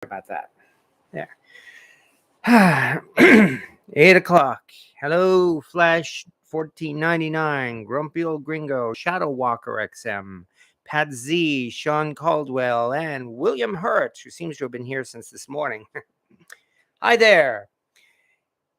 About that. There. 8 o'clock. Hello, Flash 1499, Grumpy Old Gringo, Shadow Walker XM, Pat Z, Sean Caldwell, and William Hurt, who seems to have been here since this morning. Hi there.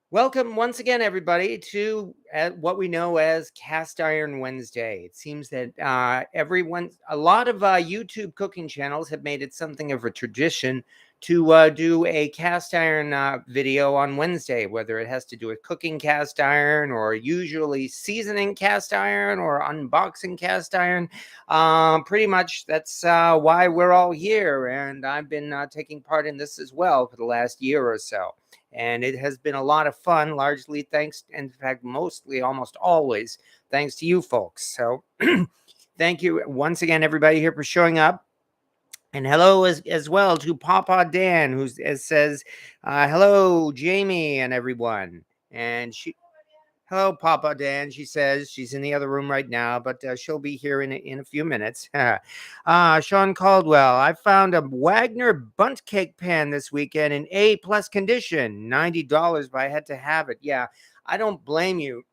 Welcome once again, everybody, to what we know as Cast Iron Wednesday. It seems that a lot of YouTube cooking channels have made it something of a tradition to do a cast iron video on Wednesday, whether it has to do with cooking cast iron or usually seasoning cast iron or unboxing cast iron. Pretty much that's why we're all here, and I've been taking part in this as well for the last year or so. And it has been a lot of fun, largely thanks, in fact, mostly, almost always, thanks to you folks. So thank you once again, everybody here for showing up. And hello as well to Papa Dan, who says, hello, Jamie and everyone. And hello, Papa Dan. She says she's in the other room right now, but she'll be here in a few minutes. Sean Caldwell, I found a Wagner bundt cake pan this weekend in A+ condition, $90, but I had to have it. Yeah, I don't blame you.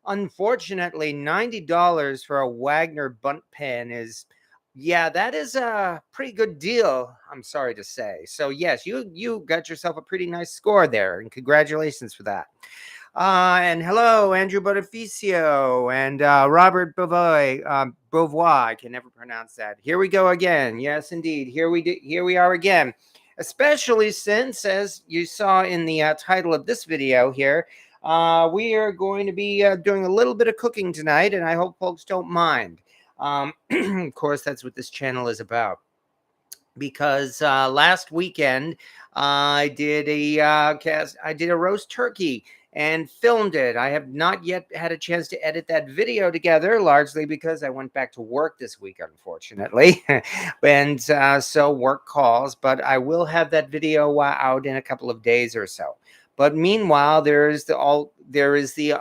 Unfortunately, $90 for a Wagner bundt pan is, yeah, that is a pretty good deal, I'm sorry to say. So yes, you got yourself a pretty nice score there, and congratulations for that. And hello, Andrew Bonificio and Robert Beauvois. I can never pronounce that. Here we go again. Yes, indeed. Here we are again. Especially since, as you saw in the title of this video here, we are going to be doing a little bit of cooking tonight, and I hope folks don't mind. Of course, that's what this channel is about. Because last weekend I did a roast turkey and filmed it. I have not yet had a chance to edit that video together, largely because I went back to work this week, unfortunately, and so work calls. But I will have that video out in a couple of days or so. But meanwhile, there is the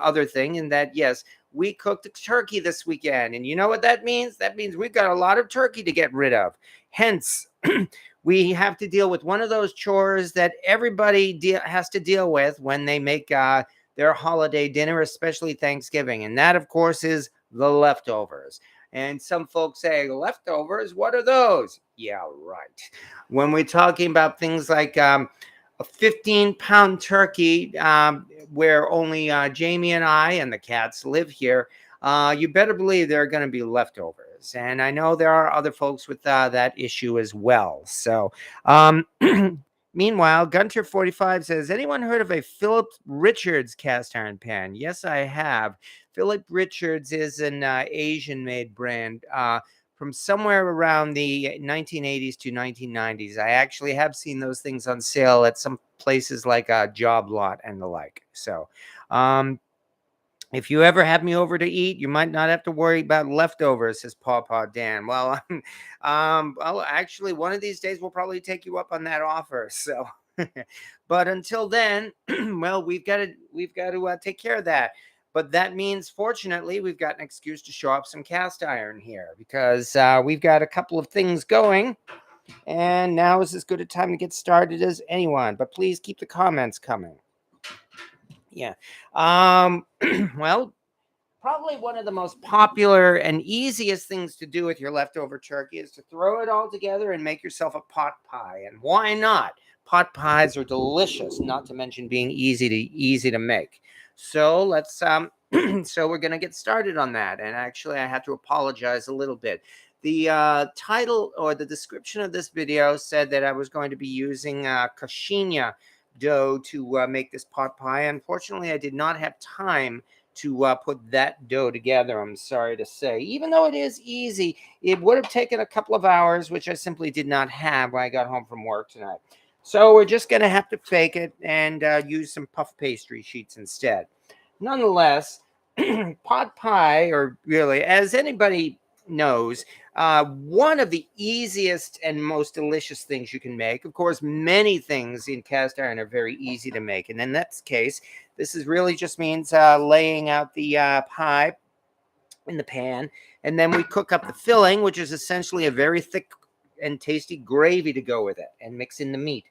other thing, in that yes, we cooked a turkey this weekend, and you know what that means? That means we've got a lot of turkey to get rid of. Hence, we have to deal with one of those chores that everybody has to deal with when they make their holiday dinner, especially Thanksgiving. And that, of course, is the leftovers. And some folks say, leftovers? What are those? Yeah, right. When we're talking about things like a 15-pound turkey, where only Jamie and I and the cats live here, you better believe there are going to be leftovers. And I know there are other folks with that issue as well. So, meanwhile, Gunter45 says, anyone heard of a Philip Richards cast iron pan? Yes, I have. Philip Richards is an Asian-made brand from somewhere around the 1980s to 1990s. I actually have seen those things on sale at some places like Job Lot and the like. So, if you ever have me over to eat, you might not have to worry about leftovers, says Pawpaw Dan. Well, well, actually, one of these days we'll probably take you up on that offer. So, but until then, well, we've got to take care of that. But that means, fortunately, we've got an excuse to show up some cast iron here, because we've got a couple of things going, and now is as good a time to get started as anyone. But please keep the comments coming. Yeah. Well, probably one of the most popular and easiest things to do with your leftover turkey is to throw it all together and make yourself a pot pie. And why not? Pot pies are delicious, not to mention being easy to make. So let's so we're gonna get started on that. And actually, I have to apologize a little bit. The title or the description of this video said that I was going to be using coxinha dough to make this pot pie. Unfortunately, I did not have time to put that dough together, I'm sorry to say. Even though it is easy, it would have taken a couple of hours, which I simply did not have when I got home from work tonight. So we're just going to have to fake it and use some puff pastry sheets instead. Nonetheless, pot pie, or really, as anybody knows, one of the easiest and most delicious things you can make. Of course, many things in cast iron are very easy to make. And in that case, this is really just means laying out the pie in the pan. And then we cook up the filling, which is essentially a very thick and tasty gravy to go with it, and mix in the meat.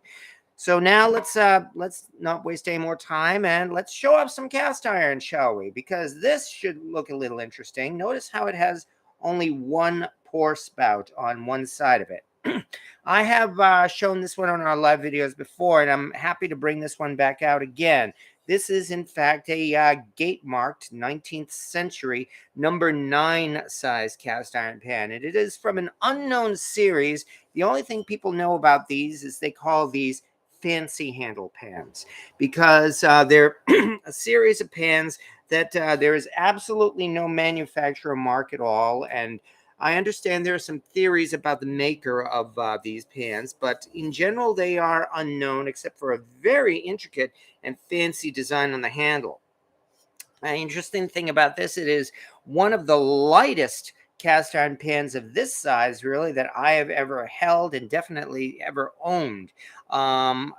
So now let's not waste any more time, and let's show off some cast iron, shall we? Because this should look a little interesting. Notice how it has only one pour spout on one side of it. I have shown this one on our live videos before, and I'm happy to bring this one back out again. This is, in fact, a gate-marked 19th century number 9 size cast iron pan, and it is from an unknown series. The only thing people know about these is they call these fancy handle pans, because they're a series of pans that there is absolutely no manufacturer mark at all. And I understand there are some theories about the maker of these pans, but in general they are unknown, except for a very intricate and fancy design on the handle. An interesting thing about this, it is one of the lightest cast iron pans of this size, really, that I have ever held and definitely ever owned.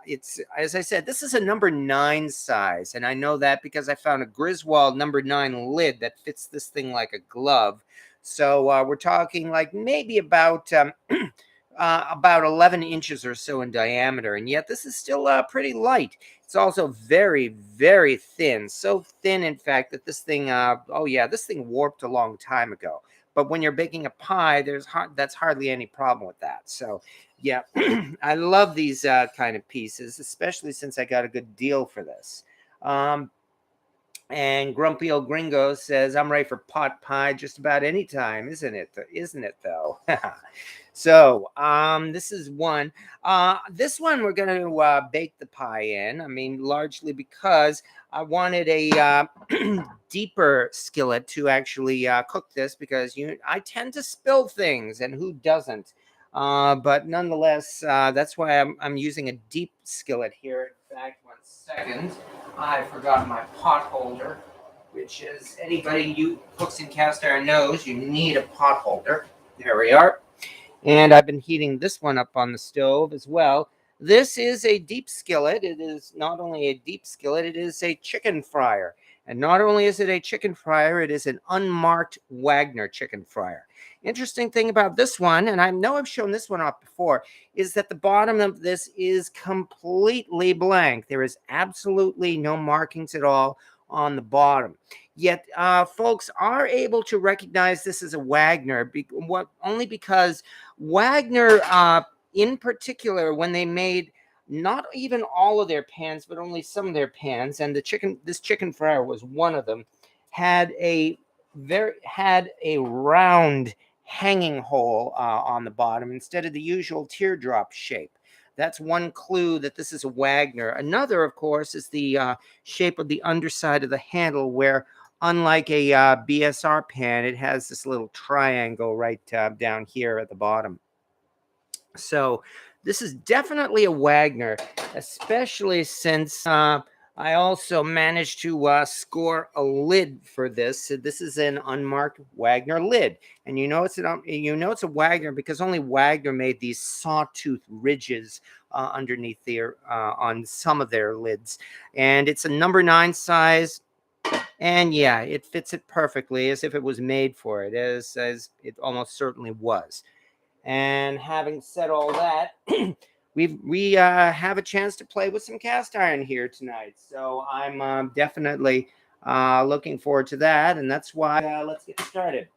It's, as I said, this is a number 9 size, and I know that because I found a Griswold number 9 lid that fits this thing like a glove. So we're talking like maybe about 11 inches or so in diameter, and yet this is still pretty light. It's also very, very thin. So thin, in fact, that this thing, this thing warped a long time ago. But when you're baking a pie, that's hardly any problem with that. So, yeah, I love these kind of pieces, especially since I got a good deal for this. And Grumpy Old Gringo says, I'm ready for pot pie just about any time, isn't it? Isn't it, though? So, this is one. This one we're going to bake the pie in. I mean, largely because I wanted a deeper skillet to actually cook this, because I tend to spill things, and who doesn't? But nonetheless, that's why I'm using a deep skillet here. In fact, 1 second, I forgot my pot holder, which is, anybody who cooks in cast iron knows you need a pot holder. There we are. And I've been heating this one up on the stove as well. This is a deep skillet. It is not only a deep skillet, it is a chicken fryer. And not only is it a chicken fryer, it is an unmarked Wagner chicken fryer. Interesting thing about this one, and I know I've shown this one off before, is that the bottom of this is completely blank. There is absolutely no markings at all on the bottom. Yet folks are able to recognize this as a Wagner, only because Wagner, in particular, when they made not even all of their pans, but only some of their pans, and this chicken fryer was one of them, had a round hanging hole on the bottom instead of the usual teardrop shape. That's one clue that this is a Wagner. Another, of course, is the shape of the underside of the handle, where unlike a BSR pan, it has this little triangle right down here at the bottom. So this is definitely a Wagner, especially since I also managed to score a lid for this. So this is an unmarked Wagner lid, and you know it's a Wagner because only Wagner made these sawtooth ridges underneath there on some of their lids, and it's a number 9 size. And yeah, it fits it perfectly, as if it was made for it, as it almost certainly was. And having said all that, we have a chance to play with some cast iron here tonight. So I'm definitely looking forward to that, and that's why let's get started.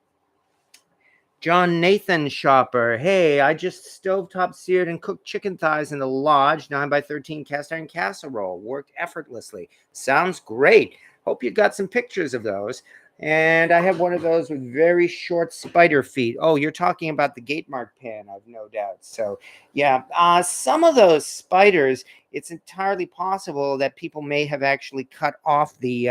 John Nathan Shopper. Hey, I just stovetop seared and cooked chicken thighs in the Lodge 9x13 cast iron casserole. Worked effortlessly. Sounds great. Hope you got some pictures of those. And I have one of those with very short spider feet. Oh, you're talking about the gate mark pan, I've no doubt. So, yeah, some of those spiders, it's entirely possible that people may have actually cut off the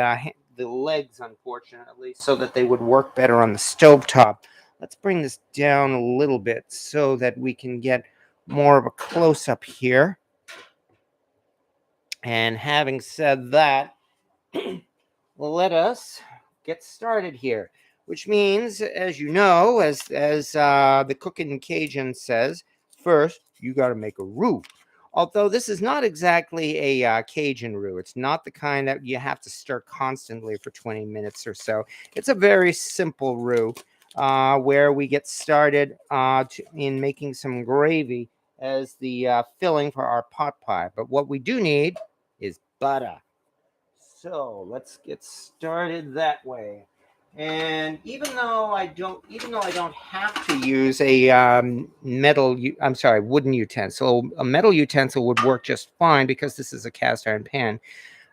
legs, unfortunately, so that they would work better on the stovetop. Let's bring this down a little bit so that we can get more of a close-up here. And having said that, let us get started here, which means, as you know, as the Cookin' Cajun says, first you got to make a roux. Although this is not exactly a Cajun roux. It's not the kind that you have to stir constantly for 20 minutes or so. It's a very simple roux. where we get started in making some gravy as the filling for our pot pie. But what we do need is butter. So let's get started that way. And even though I don't have to use a wooden utensil. A metal utensil would work just fine because this is a cast iron pan.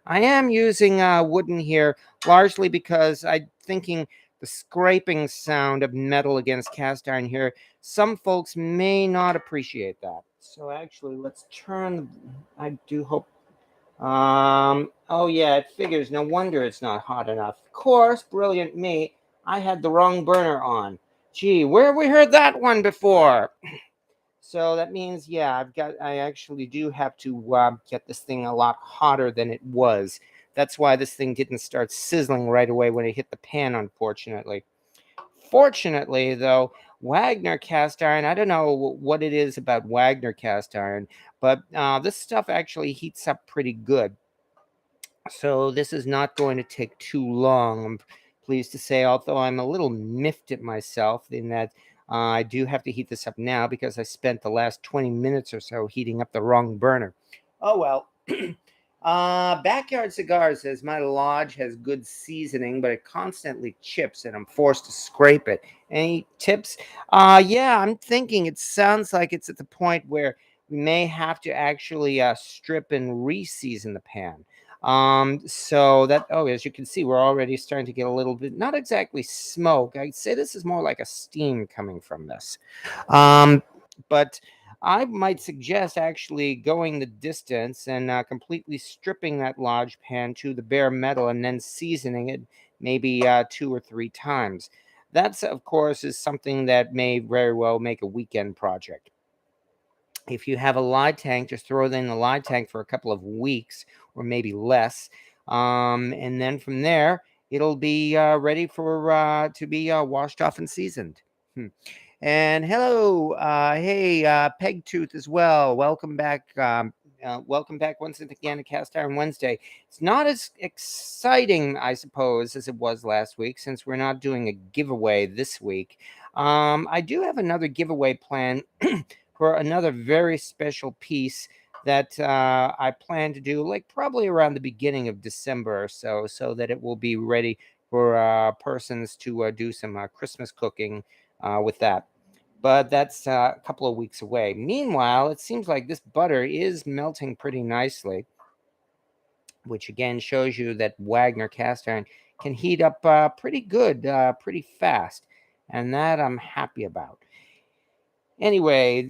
I am using wooden here largely because I'm thinking the scraping sound of metal against cast iron here. Some folks may not appreciate that. So actually, let's turn. I do hope oh yeah, it figures. No wonder it's not hot enough. Of course, brilliant me. I had the wrong burner on. Gee, where have we heard that one before? So that means, yeah, I actually do have to get this thing a lot hotter than it was. That's why this thing didn't start sizzling right away when it hit the pan, unfortunately. Fortunately, though, Wagner cast iron, I don't know what it is about Wagner cast iron, but this stuff actually heats up pretty good. So this is not going to take too long. I'm pleased to say, although I'm a little miffed at myself in that I do have to heat this up now because I spent the last 20 minutes or so heating up the wrong burner. Oh well. Backyard Cigar says my lodge has good seasoning, but it constantly chips and I'm forced to scrape it. Any tips? Yeah, I'm thinking it sounds like it's at the point where we may have to actually strip and re-season the pan. So that, oh, as you can see, we're already starting to get a little bit, not exactly smoke. I'd say this is more like a steam coming from this. Um, but I might suggest actually going the distance and completely stripping that lodge pan to the bare metal and then seasoning it maybe 2 or 3 times. That's, of course, is something that may very well make a weekend project. If you have a lye tank, just throw it in the lye tank for a couple of weeks or maybe less. And then from there, it'll be ready for to be washed off and seasoned. And hello, hey, Peg Tooth as well. Welcome back. Welcome back once again to Cast Iron Wednesday. It's not as exciting, I suppose, as it was last week since we're not doing a giveaway this week. I do have another giveaway plan for another very special piece that I plan to do, like probably around the beginning of December or so, so that it will be ready for persons to do some Christmas cooking with that. But that's a couple of weeks away. Meanwhile, it seems like this butter is melting pretty nicely, which again shows you that Wagner cast iron can heat up pretty good, pretty fast. And that I'm happy about. Anyway,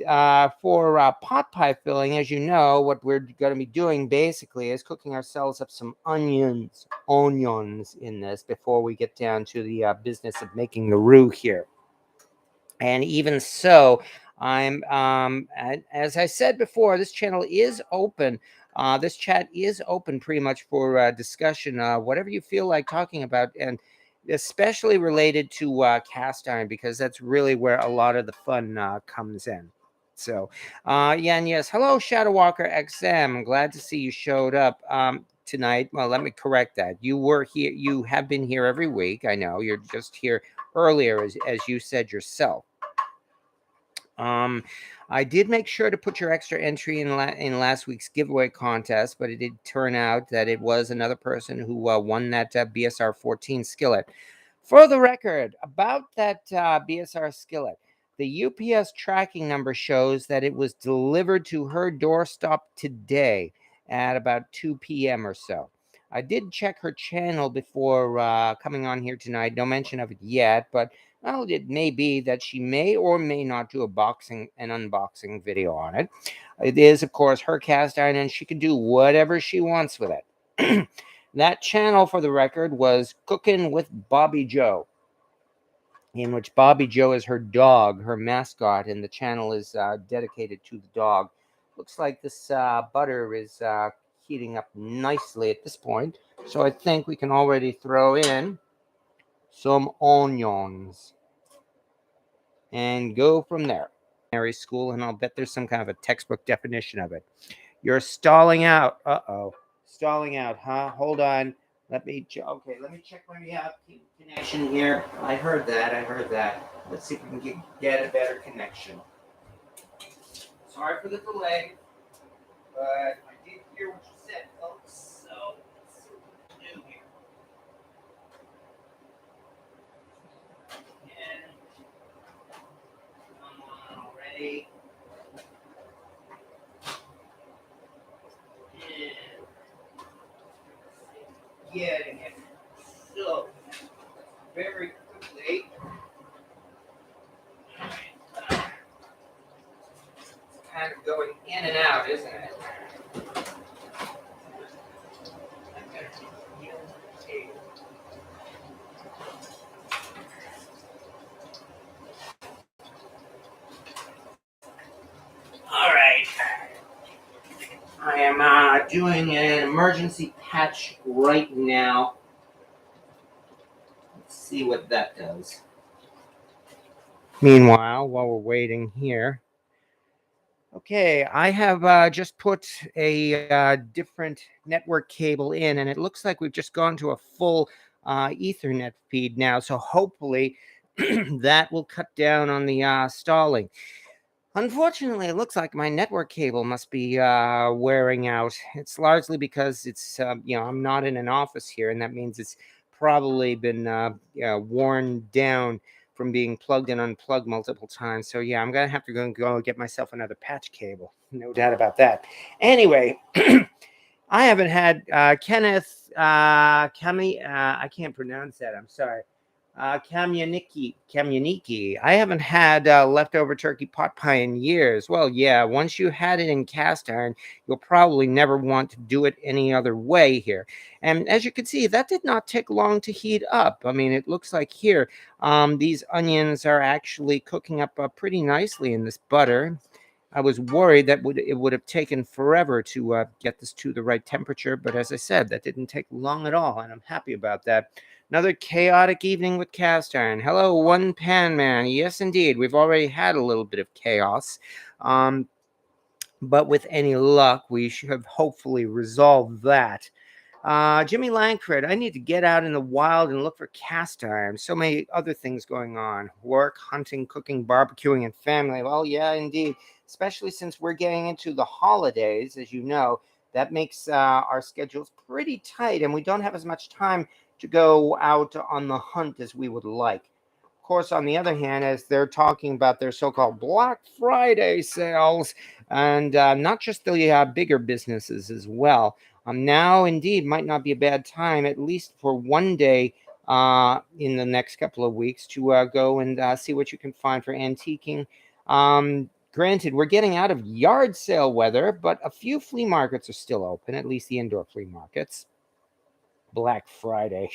for pot pie filling, as you know, what we're going to be doing basically is cooking ourselves up some onions in this before we get down to the business of making the roux here. And even so, as I said before, this channel is open. This chat is open pretty much for discussion, whatever you feel like talking about, and especially related to cast iron, because that's really where a lot of the fun comes in. So, yeah, and yes, hello, Shadow Walker XM. Glad to see you showed up tonight. Well, let me correct that. You were here. You have been here every week. I know you're just here earlier, as you said yourself. I did make sure to put your extra entry in last week's giveaway contest, but it did turn out that it was another person who won that BSR 14 skillet. For the record, about that BSR skillet, the UPS tracking number shows that it was delivered to her doorstep today at about 2 p.m. or so. I did check her channel before coming on here tonight. No mention of it yet, but well, it may be that she may or may not do an unboxing video on it. It is, of course, her cast iron, and she can do whatever she wants with it. That channel, for the record, was Cooking with Bobby Joe, in which Bobby Joe is her dog, her mascot, and the channel is dedicated to the dog. Looks like this butter is heating up nicely at this point, so I think we can already throw in some onions and go from there. School, and I'll bet there's some kind of a textbook definition of it. You're stalling out. Uh-oh. Stalling out, huh? Hold on. Let me check my connection here. I heard that. Let's see if we can get a better connection. Sorry for the delay, but I did hear what you said, folks. So let's see what we can do here. And come on already. And getting it. So very quickly. Kind of going in and out, isn't it? All right. I am doing an emergency patch right now. Let's see what that does. Meanwhile, while we're waiting here, okay, I have just put a different network cable in, and it looks like we've just gone to a full Ethernet feed now. So hopefully that will cut down on the stalling. Unfortunately, it looks like my network cable must be wearing out. It's largely because it's, I'm not in an office here, and that means it's probably been worn down from being plugged and unplugged multiple times. So, yeah, I'm going to have to go get myself another patch cable. No doubt about that. Anyway, I haven't had Kenneth Kami. I can't pronounce that. I'm sorry. Kamyaniki. I haven't had leftover turkey pot pie in years. Well, yeah, once you had it in cast iron, you'll probably never want to do it any other way here. And as you can see, that did not take long to heat up. I mean, it looks like here, these onions are actually cooking up pretty nicely in this butter. I was worried that it would have taken forever to get this to the right temperature, but as I said, that didn't take long at all, and I'm happy about that. Another chaotic evening with cast iron. Hello, One Pan Man. Yes, indeed, we've already had a little bit of chaos, but with any luck, we should have hopefully resolved that. Jimmy Langford, I need to get out in the wild and look for cast iron. So many other things going on. Work, hunting, cooking, barbecuing, and family. Well, yeah, indeed. Especially since we're getting into the holidays, as you know. That makes our schedules pretty tight, and we don't have as much time to go out on the hunt as we would like. Of course, on the other hand, as they're talking about their so-called Black Friday sales, and not just the bigger businesses as well. Now, indeed, might not be a bad time, at least for one day in the next couple of weeks, to go and see what you can find for antiquing. Granted, we're getting out of yard sale weather, but a few flea markets are still open, at least the indoor flea markets. Black Friday.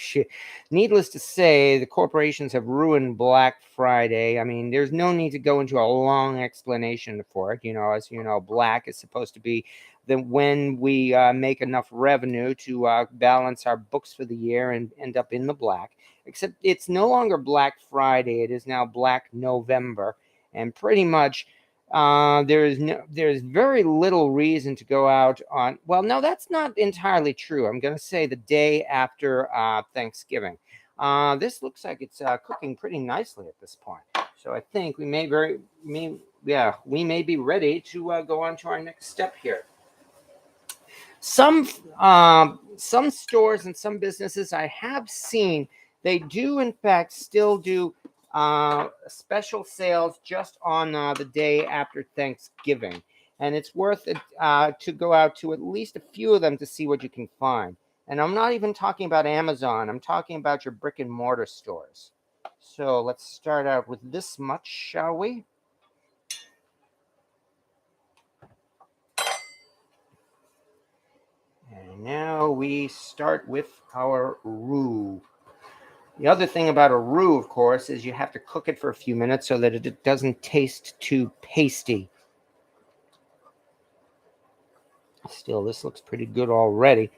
Needless to say, the corporations have ruined Black Friday. I mean, there's no need to go into a long explanation for it. As you know, black is supposed to be when we make enough revenue to balance our books for the year and end up in the black. Except it's no longer Black Friday. It is now Black November. And pretty much there's very little reason to go out on. Well, no, that's not entirely true. I'm going to say the day after Thanksgiving. This looks like it's cooking pretty nicely at this point. So I think we may be ready to go on to our next step here. Some stores and some businesses I have seen, they do in fact still do special sales just on the day after Thanksgiving, and it's worth it to go out to at least a few of them to see what you can find. And I'm not even talking about Amazon. I'm talking about your brick and mortar stores. So let's start out with this much, shall we? And now we start with our roux. The other thing about a roux, of course, is you have to cook it for a few minutes so that it doesn't taste too pasty. Still, this looks pretty good already.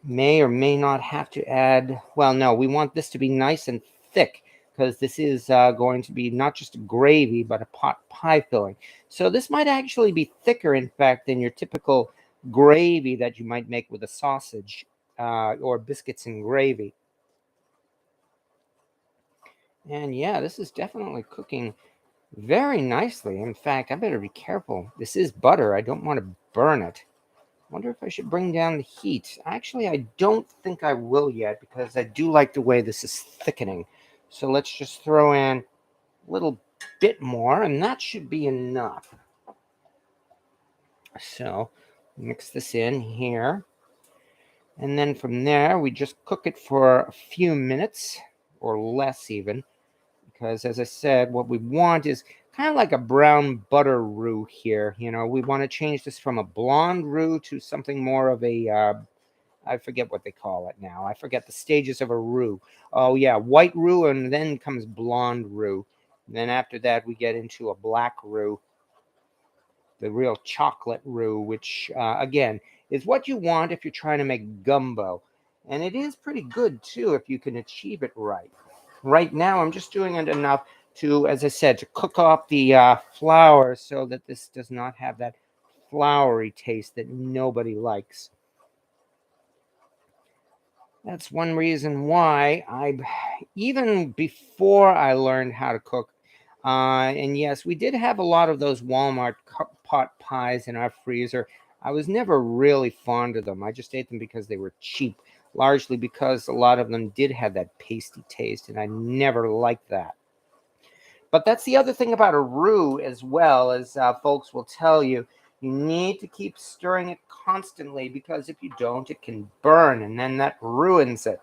May or may not have to add. Well, no, we want this to be nice and thick because this is going to be not just a gravy, but a pot pie filling. So this might actually be thicker, in fact, than your typical gravy that you might make with a sausage. or biscuits and gravy. And yeah, this is definitely cooking very nicely. In fact, I better be careful. This is butter. I don't want to burn it. Wonder if I should bring down the heat. Actually, I don't think I will yet because I do like the way this is thickening. So let's just throw in a little bit more, and that should be enough. So mix this in here. And then from there, we just cook it for a few minutes or less even. Because as I said, what we want is kind of like a brown butter roux here. You know, we want to change this from a blonde roux to something more of a, I forget what they call it now. I forget the stages of a roux. Oh yeah, white roux, and then comes blonde roux. And then after that, we get into a black roux, the real chocolate roux, which again is what you want if you're trying to make gumbo. And it is pretty good too if you can achieve it right. Right now, I'm just doing it enough to, as I said, to cook off the flour so that this does not have that floury taste that nobody likes. That's one reason why even before I learned how to cook, and yes, we did have a lot of those Walmart pot pies in our freezer. I was never really fond of them. I just ate them because they were cheap, largely because a lot of them did have that pasty taste, and I never liked that. But that's the other thing about a roux as well, as folks will tell you. You need to keep stirring it constantly because if you don't, it can burn and then that ruins it.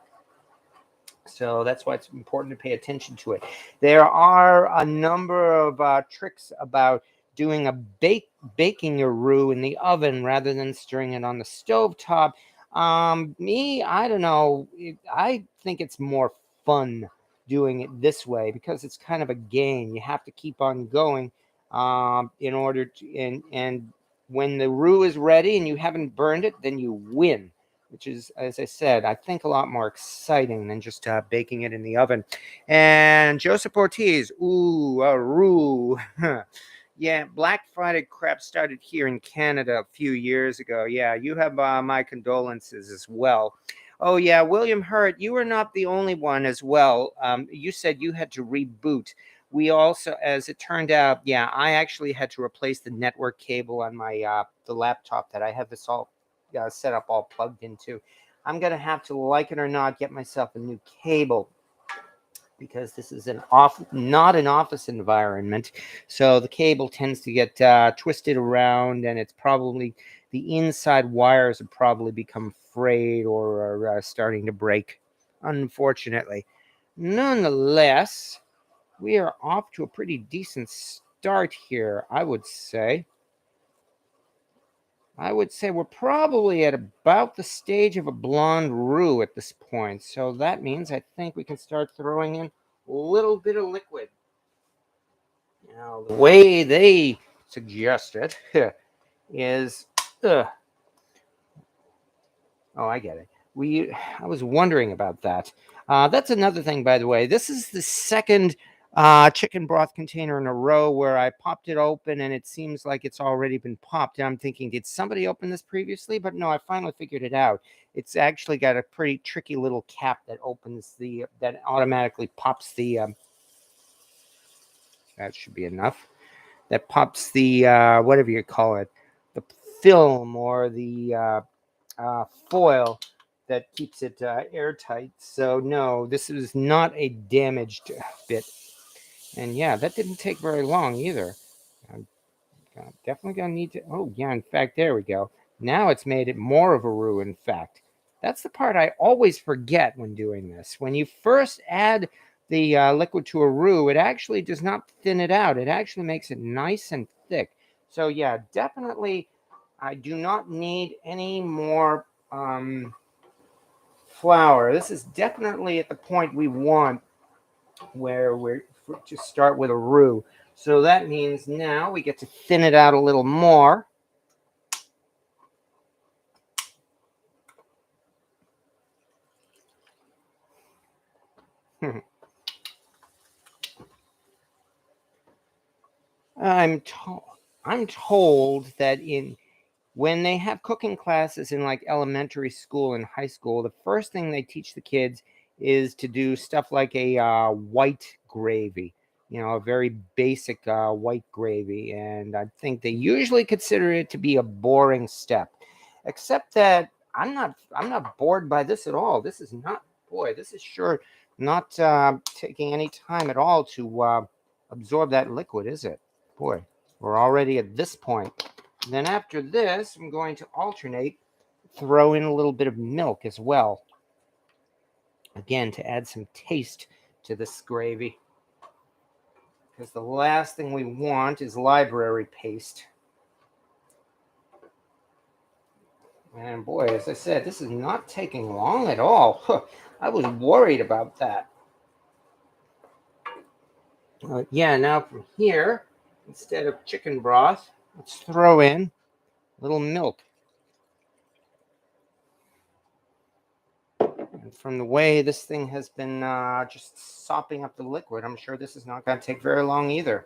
So that's why it's important to pay attention to it. There are a number of tricks about doing baking your roux in the oven rather than stirring it on the stove top. I don't know. I think it's more fun doing it this way because it's kind of a game. You have to keep on going in order to and when the roux is ready and you haven't burned it, then you win, which is, as I said, I think a lot more exciting than just baking it in the oven. And Joseph Ortiz, ooh, a roux. Yeah, Black Friday crap started here in Canada a few years ago. Yeah, you have my condolences as well. Oh, yeah, William Hurt, you were not the only one as well. You said you had to reboot. We also, as it turned out, yeah, I actually had to replace the network cable on my the laptop that I have this all set up all plugged into. I'm going to have to, like it or not, get myself a new cable because this is not an office environment. So the cable tends to get twisted around, and it's probably the inside wires have probably become frayed or are starting to break, unfortunately. Nonetheless, we are off to a pretty decent start here, I would say. I would say we're probably at about the stage of a blonde roux at this point. So that means I think we can start throwing in a little bit of liquid. Now, the way they suggest it is, oh, I get it. I was wondering about that. That's another thing, by the way. This is the second chicken broth container in a row where I popped it open and it seems like it's already been popped. And I'm thinking, did somebody open this previously? But no, I finally figured it out. It's actually got a pretty tricky little cap that opens that automatically pops that should be enough. That pops the, whatever you call it, the film or the foil that keeps it airtight. So no, this is not a damaged bit. And yeah, that didn't take very long either. I'm definitely gonna need to. Oh yeah, in fact, there we go. Now it's made it more of a roux. In fact, that's the part I always forget when doing this. When you first add the liquid to a roux, it actually does not thin it out. It actually makes it nice and thick. So yeah, definitely, I do not need any more flour. This is definitely at the point we want where we're to start with a roux. So that means now we get to thin it out a little more. I'm told that in When they have cooking classes in like elementary school and high school, the first thing they teach the kids is to do stuff like a white gravy, a very basic white gravy. And I think they usually consider it to be a boring step, except that I'm not bored by this at all. This is not, boy, this is sure not taking any time at all to absorb that liquid, is it? Boy, we're already at this point. Then after this, I'm going to alternate, throw in a little bit of milk as well. Again, to add some taste to this gravy. Because the last thing we want is library paste. And boy, as I said, this is not taking long at all. I was worried about that. Yeah, now from here, instead of chicken broth, let's throw in a little milk. And from the way this thing has been just sopping up the liquid, I'm sure this is not going to take very long either.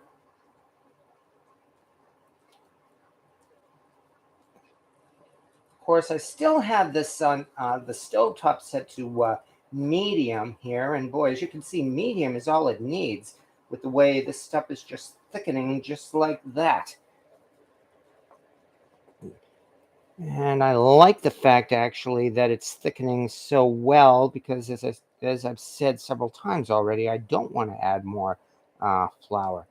Of course, I still have this on the stovetop set to medium here. And boy, as you can see, medium is all it needs with the way this stuff is just thickening just like that. And I like the fact, actually, that it's thickening so well because, as I've said several times already, I don't want to add more flour.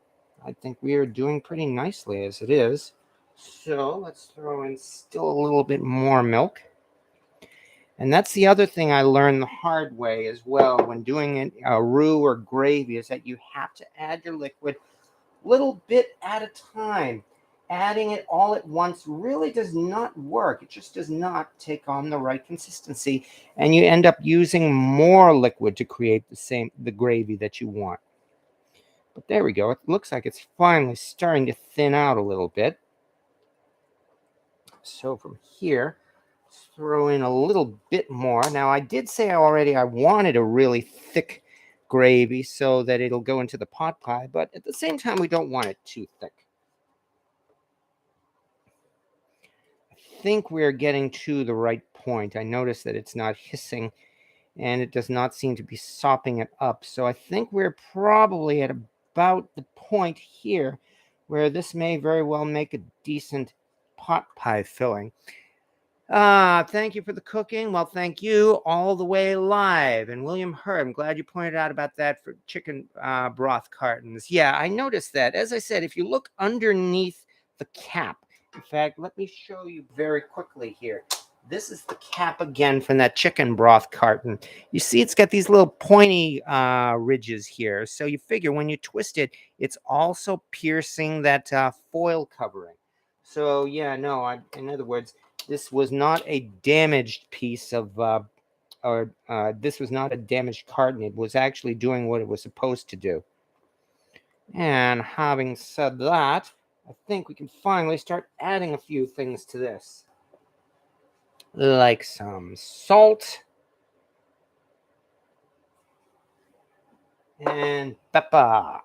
I think we are doing pretty nicely as it is. So let's throw in still a little bit more milk. And that's the other thing I learned the hard way as well when doing it, roux or gravy, is that you have to add your liquid little bit at a time. Adding it all at once really does not work. It just does not take on the right consistency, and you end up using more liquid to create the gravy that you want. But there we go. It looks like it's finally starting to thin out a little bit. So from here, let's throw in a little bit more. Now, I did say already I wanted a really thick gravy so that it'll go into the pot pie, but at the same time, we don't want it too thick. I think we're getting to the right point. I notice that it's not hissing and it does not seem to be sopping it up. So I think we're probably at about the point here where this may very well make a decent pot pie filling. Thank you for the cooking. Well, thank you all the way live. And William Hurd, I'm glad you pointed out about that for chicken broth cartons. Yeah, I noticed that. As I said, if you look underneath the cap, in fact, let me show you very quickly here. This is the cap again from that chicken broth carton. You see it's got these little pointy ridges here. So you figure when you twist it, it's also piercing that foil covering. So yeah, no, in other words, this was not a damaged piece of, this was not a damaged carton. It was actually doing what it was supposed to do. And having said that, I think we can finally start adding a few things to this. Like some salt and pepper.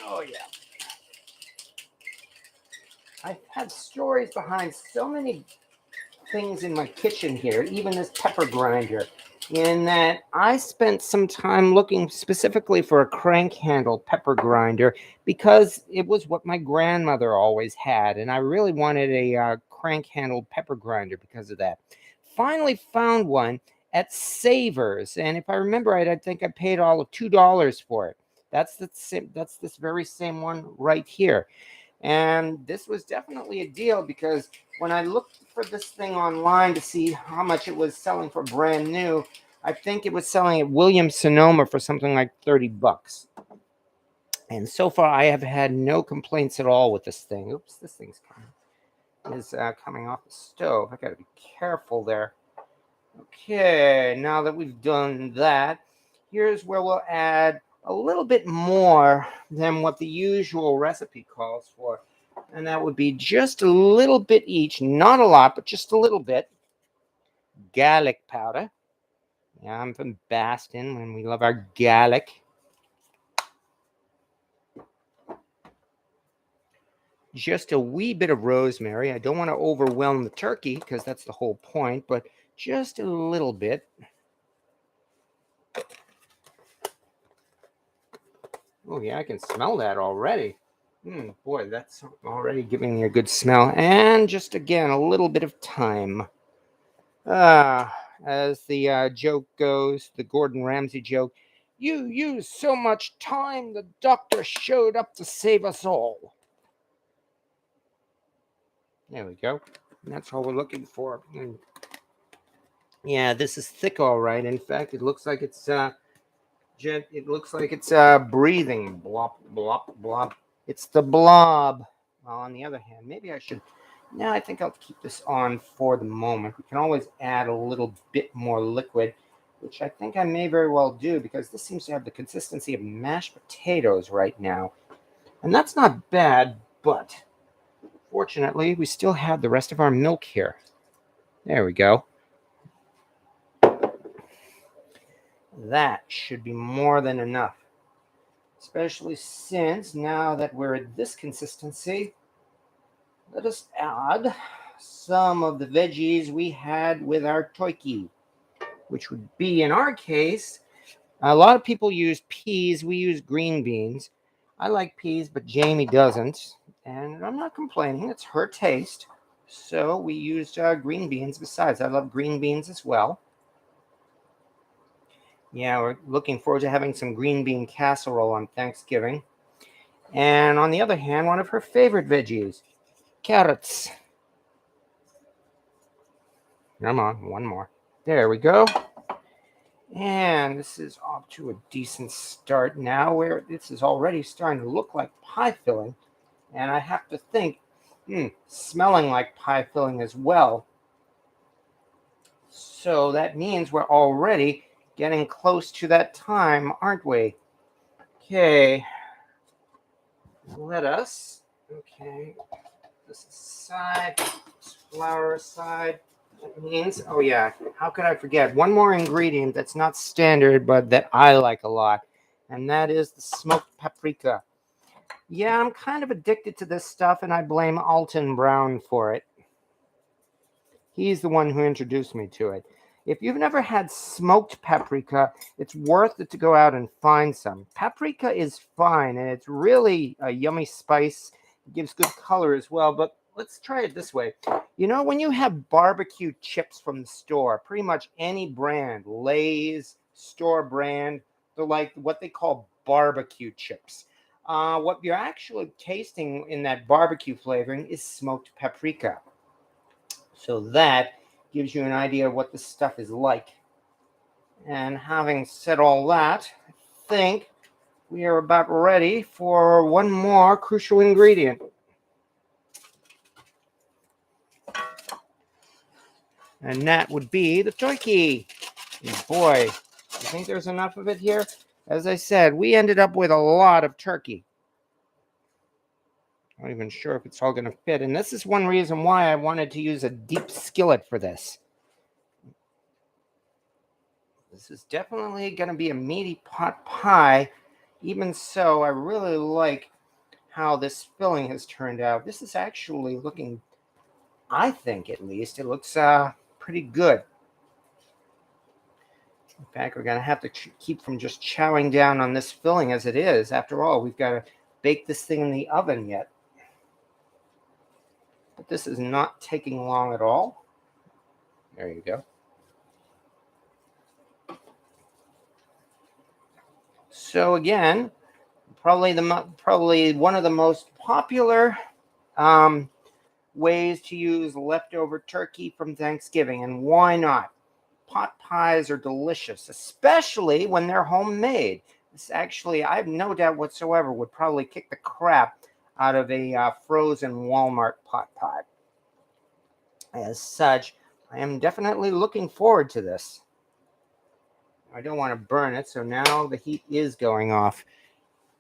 Oh, yeah. I've had stories behind so many things in my kitchen here, even this pepper grinder, in that I spent some time looking specifically for a crank handle pepper grinder because it was what my grandmother always had, and I really wanted a crank handle pepper grinder because of that. Finally found one at Savers, and if I remember right, I think I paid all of $2 for it. That's this very same one right here. And this was definitely a deal because when I looked for this thing online to see how much it was selling for brand new, I think it was selling at Williams Sonoma for something like $30. And so far, I have had no complaints at all with this thing. Oops, this thing's coming off the stove. I got to be careful there. Okay, now that we've done that, here's where we'll add a little bit more than what the usual recipe calls for. And that would be just a little bit each, not a lot, but just a little bit. Garlic powder. Yeah, I'm from Baston, and we love our garlic. just a wee bit of rosemary. I don't want to overwhelm the turkey because that's the whole point, but just a little bit. Oh yeah, I can smell that already. Boy, that's already giving me a good smell. And just again, a little bit of thyme. As the joke goes, the Gordon Ramsay joke, you used so much time, the doctor showed up to save us all. There we go. And that's all we're looking for. Yeah, this is thick, all right. In fact, it looks like it's breathing. Blop, blop, blop. It's the blob. Well, on the other hand, maybe I should. No, I think I'll keep this on for the moment. We can always add a little bit more liquid, which I think I may very well do because this seems to have the consistency of mashed potatoes right now. And that's not bad, but fortunately, we still have the rest of our milk here. There we go. That should be more than enough, especially since now that we're at this consistency, let us add some of the veggies we had with our turkey, which would be, in our case, a lot of people use peas. We use green beans. I like peas, but Jamie doesn't, and I'm not complaining. It's her taste. So we used green beans besides. I love green beans as well. Yeah, we're looking forward to having some green bean casserole on Thanksgiving. And on the other hand, one of her favorite veggies, carrots. Come on, one more. There we go. And this is off to a decent start now, where this is already starting to look like pie filling. And I have to think, smelling like pie filling as well. So that means we're already getting close to that time, aren't we? Okay. Let us. Okay. This aside, this flour aside. That means, oh yeah, how could I forget? One more ingredient that's not standard, but that I like a lot, and that is the smoked paprika. Yeah, I'm kind of addicted to this stuff, and I blame Alton Brown for it. He's the one who introduced me to it. If you've never had smoked paprika, it's worth it to go out and find some. Paprika is fine, and it's really a yummy spice. It gives good color as well, but let's try it this way. You know, when you have barbecue chips from the store, pretty much any brand, Lay's, store brand, they're like what they call barbecue chips. What you're actually tasting in that barbecue flavoring is smoked paprika. So that gives you an idea of what this stuff is like. And having said all that, I think we are about ready for one more crucial ingredient. And that would be the turkey. And boy, you think there's enough of it here? As I said, we ended up with a lot of turkey. I'm not even sure if it's all going to fit. And this is one reason why I wanted to use a deep skillet for this. This is definitely going to be a meaty pot pie. Even so, I really like how this filling has turned out. This is actually looking, I think at least, it looks pretty good. In fact, we're going to have to keep from just chowing down on this filling as it is. After all, we've got to bake this thing in the oven yet. But this is not taking long at all. There you go. So again, probably one of the most popular ways to use leftover turkey from Thanksgiving. And why not? Pot pies are delicious, especially when they're homemade. This actually, I have no doubt whatsoever, would probably kick the crap out of a frozen Walmart pot pie. As such, I am definitely looking forward to this. I don't want to burn it, so now the heat is going off.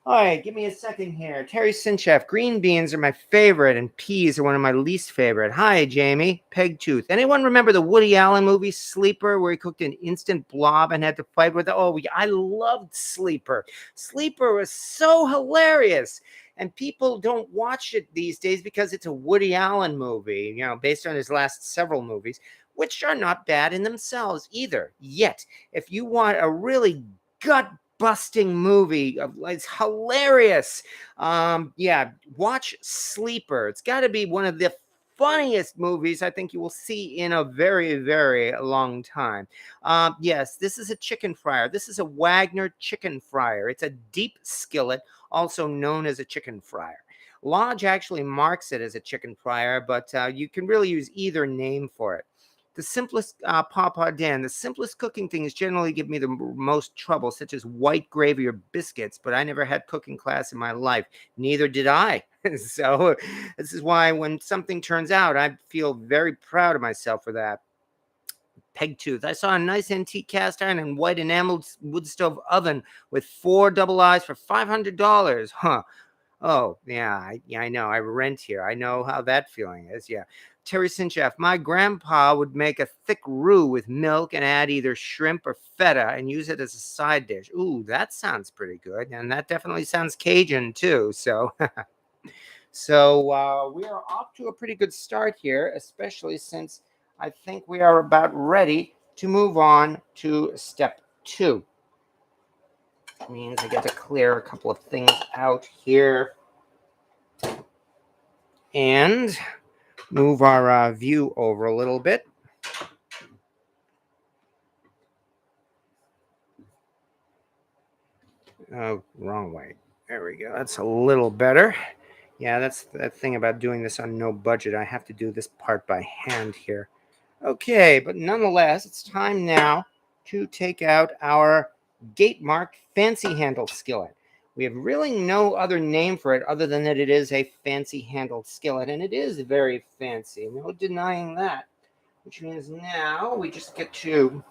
All right, give me a second here. Terry Sinchef, green beans are my favorite, and peas are one of my least favorite. Hi, Jamie. Pegtooth. Anyone remember the Woody Allen movie Sleeper, where he cooked an instant blob and had to fight with it? Oh, I loved Sleeper. Sleeper was so hilarious. And people don't watch it these days because it's a Woody Allen movie, based on his last several movies, which are not bad in themselves either. Yet, if you want a really gut busting movie, it's hilarious. Yeah, watch Sleeper. It's got to be one of the funniest movies I think you will see in a very, very long time. Yes, this is a chicken fryer. This is a Wagner chicken fryer. It's a deep skillet, also known as a chicken fryer. Lodge actually marks it as a chicken fryer, but you can really use either name for it. The simplest, Papa Dan, the simplest cooking things generally give me the most trouble, such as white gravy or biscuits, but I never had cooking class in my life. Neither did I. So this is why when something turns out, I feel very proud of myself for that. Peg tooth. I saw a nice antique cast iron and white enameled wood stove oven with 4 double eyes for $500. Huh. Oh, yeah, I know. I rent here. I know how that feeling is. Yeah. Terry Sinchef, my grandpa would make a thick roux with milk and add either shrimp or feta and use it as a side dish. Ooh, that sounds pretty good. And that definitely sounds Cajun too. So, we are off to a pretty good start here, especially since I think we are about ready to move on to step 2. That means I get to clear a couple of things out here and move our view over a little bit. Oh, wrong way. There we go. That's a little better. Yeah, that's that thing about doing this on no budget. I have to do this part by hand here. Okay, but nonetheless, it's time now to take out our gate mark fancy handled skillet. We have really no other name for it other than that it is a fancy handled skillet, and it is very fancy. No denying that. Which means now we just get to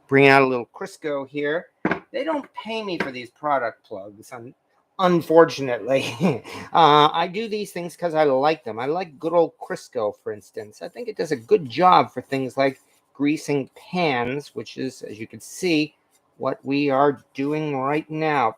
bring out a little Crisco here. They don't pay me for these product plugs, unfortunately. I do these things because I like them. I like good old Crisco, for instance. I think it does a good job for things like greasing pans, which is, as you can see, what we are doing right now.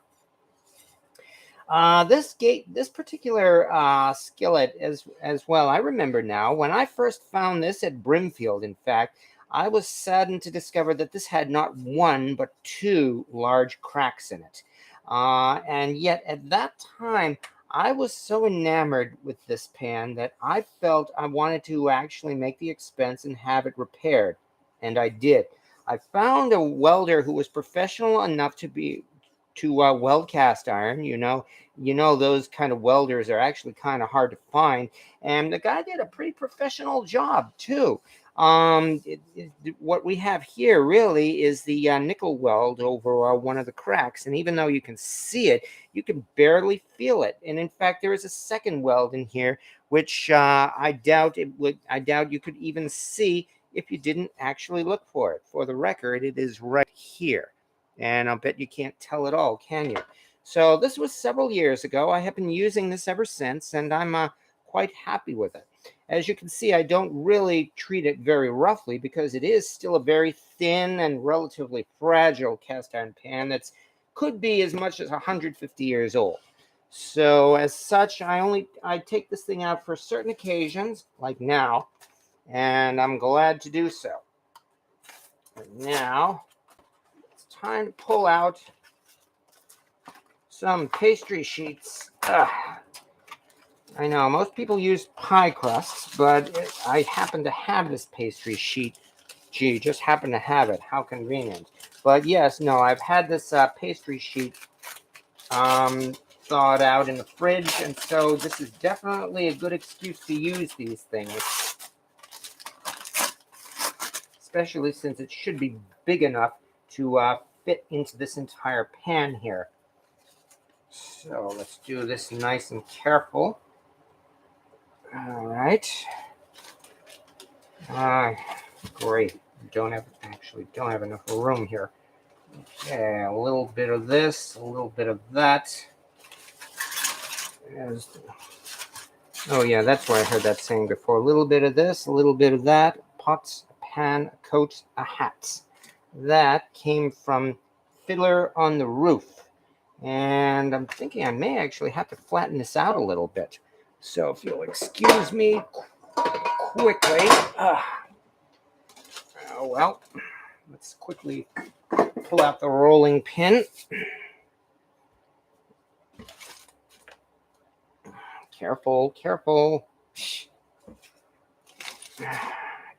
This particular skillet as well. I remember now when I first found this at Brimfield. In fact, I was saddened to discover that this had not 1 but 2 large cracks in it. And yet at that time, I was so enamored with this pan that I felt I wanted to actually make the expense and have it repaired, and I did. I found a welder who was professional enough to weld cast iron. Those kind of welders are actually kind of hard to find, and the guy did a pretty professional job too. What we have here really is the nickel weld over one of the cracks, and even though you can see it, you can barely feel it. And in fact, there is a second weld in here, which I doubt you could even see if you didn't actually look for it. For the record, it is right here. And I'll bet you can't tell at all, can you? So this was several years ago. I have been using this ever since, and I'm quite happy with it. As you can see, I don't really treat it very roughly because it is still a very thin and relatively fragile cast iron pan that could be as much as 150 years old. So as such, I take this thing out for certain occasions, like now, and I'm glad to do so. But now time to pull out some pastry sheets. I know most people use pie crusts, but I happen to have this pastry sheet. Gee, just happen to have it. How convenient. But yes, no, I've had this pastry sheet thawed out in the fridge, and so this is definitely a good excuse to use these things. Especially since it should be big enough to fit into this entire pan here. So let's do this nice and careful. All right. Great. Don't have enough room here. Okay, a little bit of this, a little bit of that. Oh yeah, that's where I heard that saying before. A little bit of this, a little bit of that. Pots, a pan, a coat, a hat. That came from Fiddler on the Roof. And I'm thinking I may actually have to flatten this out a little bit. So if you'll excuse me quickly. Oh, well, let's quickly pull out the rolling pin. Careful, careful.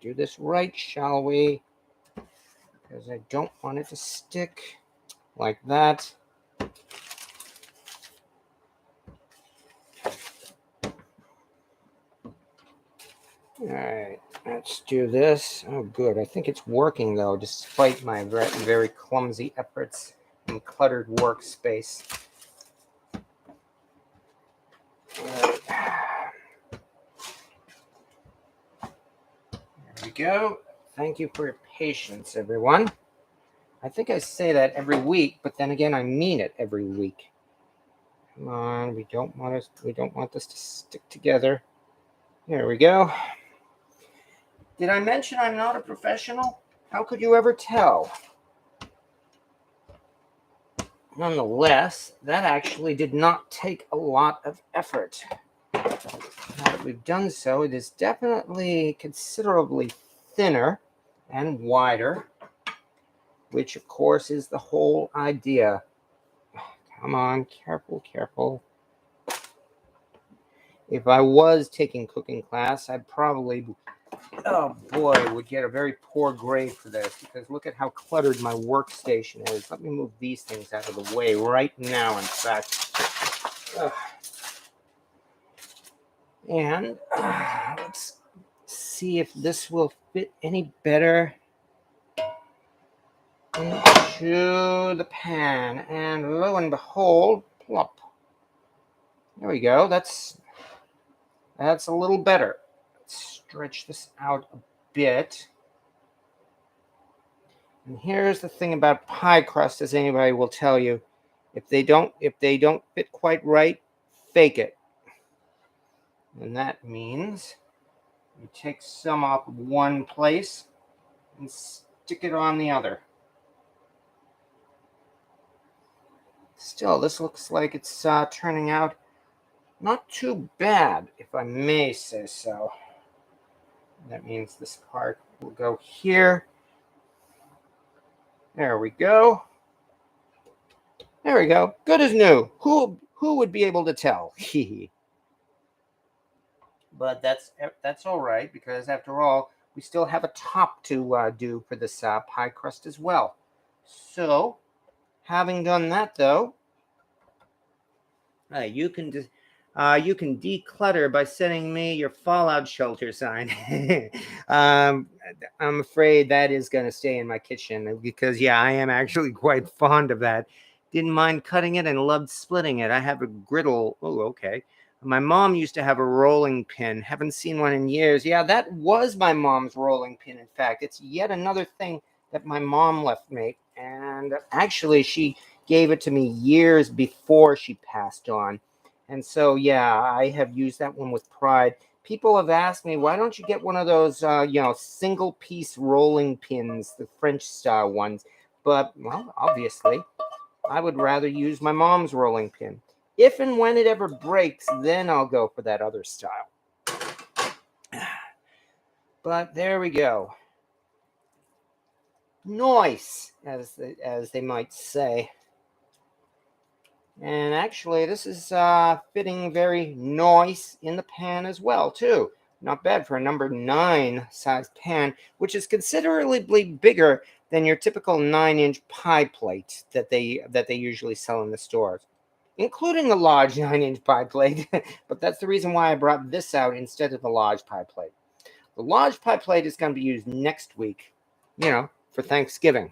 Do this right, shall we? Because I don't want it to stick like that. All right, let's do this. Oh, good. I think it's working, though, despite my very clumsy efforts and cluttered workspace. All right. There we go. Thank you for your patience, everyone. I think I say that every week, but then again, I mean it every week. Come on, we don't want this to stick together. There we go. Did I mention I'm not a professional? How could you ever tell? Nonetheless, that actually did not take a lot of effort. Now that we've done so, it is definitely considerably thinner and wider, which of course is the whole idea. Come on, careful, careful. If I was taking cooking class, I'd probably, oh boy, would get a very poor grade for this, because look at how cluttered my workstation is. Let me move these things out of the way right now, in fact. And let's see if this will fit any better into the pan. And lo and behold, plop. There we go. That's a little better. Let's stretch this out a bit. And here's the thing about pie crust, as anybody will tell you. If they don't fit quite right, fake it. And that means you take some off of one place and stick it on the other. Still, this looks like it's turning out not too bad, if I may say so. That means this part will go here. There we go. There we go. Good as new. Who would be able to tell? But that's all right, because after all, we still have a top to do for this pie crust as well. So, having done that, though, you can declutter by sending me your fallout shelter sign. I'm afraid that is going to stay in my kitchen, because yeah, I am actually quite fond of that. Didn't mind cutting it and loved splitting it. I have a griddle. Oh, okay. My mom used to have a rolling pin. Haven't seen one in years. Yeah, that was my mom's rolling pin. In fact, it's yet another thing that my mom left me. And actually, she gave it to me years before she passed on. And so, yeah, I have used that one with pride. People have asked me, why don't you get one of those, single piece rolling pins, the French style ones? But, well, obviously, I would rather use my mom's rolling pin. If and when it ever breaks, then I'll go for that other style. But there we go. Nice, as they might say. And actually, this is fitting very nice in the pan as well, too. Not bad for a number 9 size pan, which is considerably bigger than your typical 9-inch pie plate that they usually sell in the stores, including the large 9-inch pie plate. But that's the reason why I brought this out instead of the large pie plate. The large pie plate is going to be used next week, for Thanksgiving.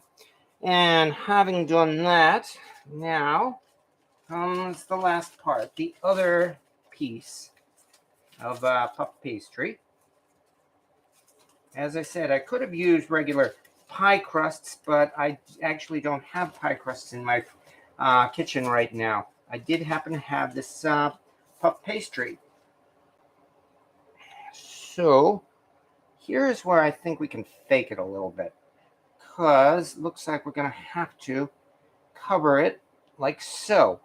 And having done that, now comes the last part, the other piece of puff pastry. As I said, I could have used regular pie crusts, but I actually don't have pie crusts in my kitchen right now. I did happen to have this puff pastry. So here's where I think we can fake it a little bit, because it looks like we're going to have to cover it like so.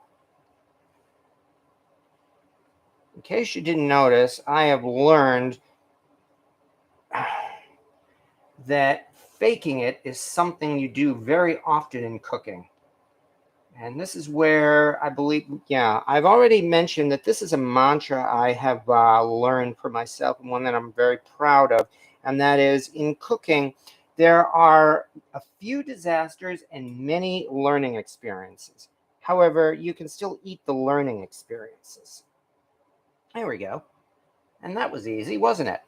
In case you didn't notice, I have learned that faking it is something you do very often in cooking. And this is where I believe, yeah, I've already mentioned that this is a mantra I have learned for myself, and one that I'm very proud of. And that is, in cooking, there are a few disasters and many learning experiences. However, you can still eat the learning experiences. There we go. And that was easy, wasn't it?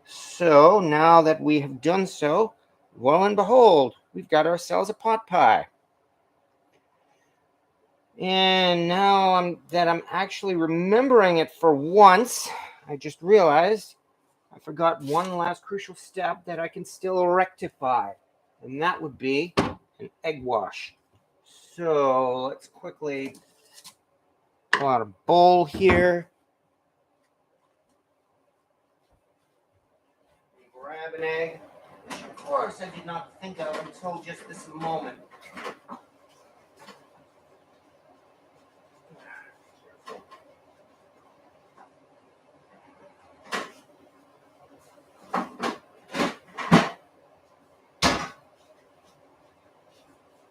So now that we have done so, lo and behold, we've got ourselves a pot pie. And now I'm actually remembering it for once, I just realized I forgot one last crucial step that I can still rectify, and that would be an egg wash. So let's quickly pull out a bowl here. Grab an egg, which of course I did not think of until just this moment.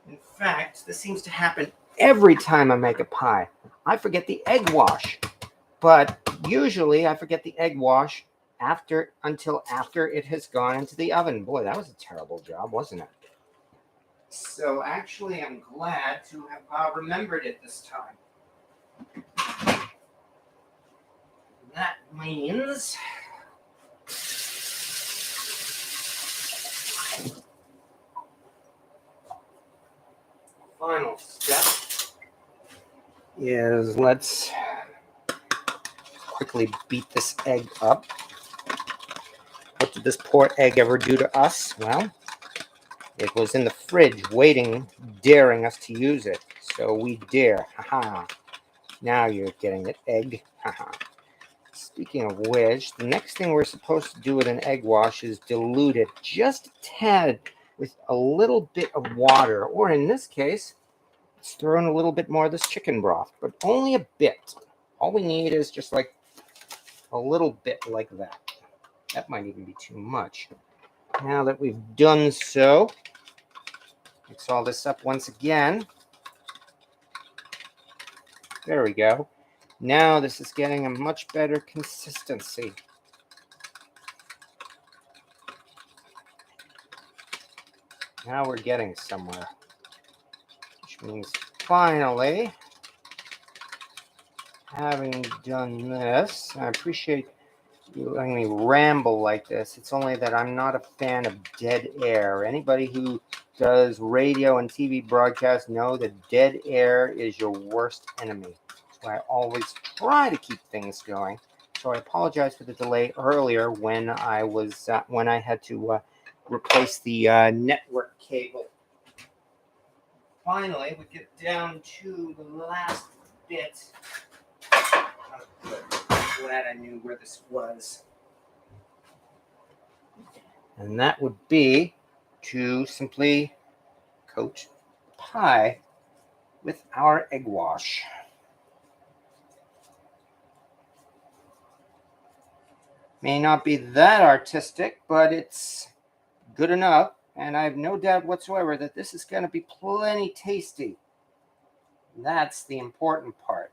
In fact, this seems to happen every time I make a pie. I forget the egg wash, but usually I forget the egg wash until after it has gone into the oven. Boy, that was a terrible job, wasn't it? So actually, I'm glad to have remembered it this time. That means final step is let's quickly beat this egg up. What did this poor egg ever do to us? Well, it was in the fridge waiting, daring us to use it. So we dare. Haha. Now you're getting it, egg. Haha. Speaking of which, the next thing we're supposed to do with an egg wash is dilute it just a tad with a little bit of water. Or in this case, let's throw in a little bit more of this chicken broth, but only a bit. All we need is just like a little bit like that. That might even be too much. Now that we've done so, mix all this up once again. There we go. Now this is getting a much better consistency. Now we're getting somewhere, which means finally, having done this, I appreciate you letting me ramble like this. It's only that I'm not a fan of dead air. Anybody who does radio and TV broadcasts know that dead air is your worst enemy. That's why I always try to keep things going. So I apologize for the delay earlier when I had to replace the network cable. Finally, we get down to the last bit. Oh, good. I'm glad I knew where this was. And that would be to simply coat the pie with our egg wash. May not be that artistic, but it's good enough. And I have no doubt whatsoever that this is going to be plenty tasty. That's the important part.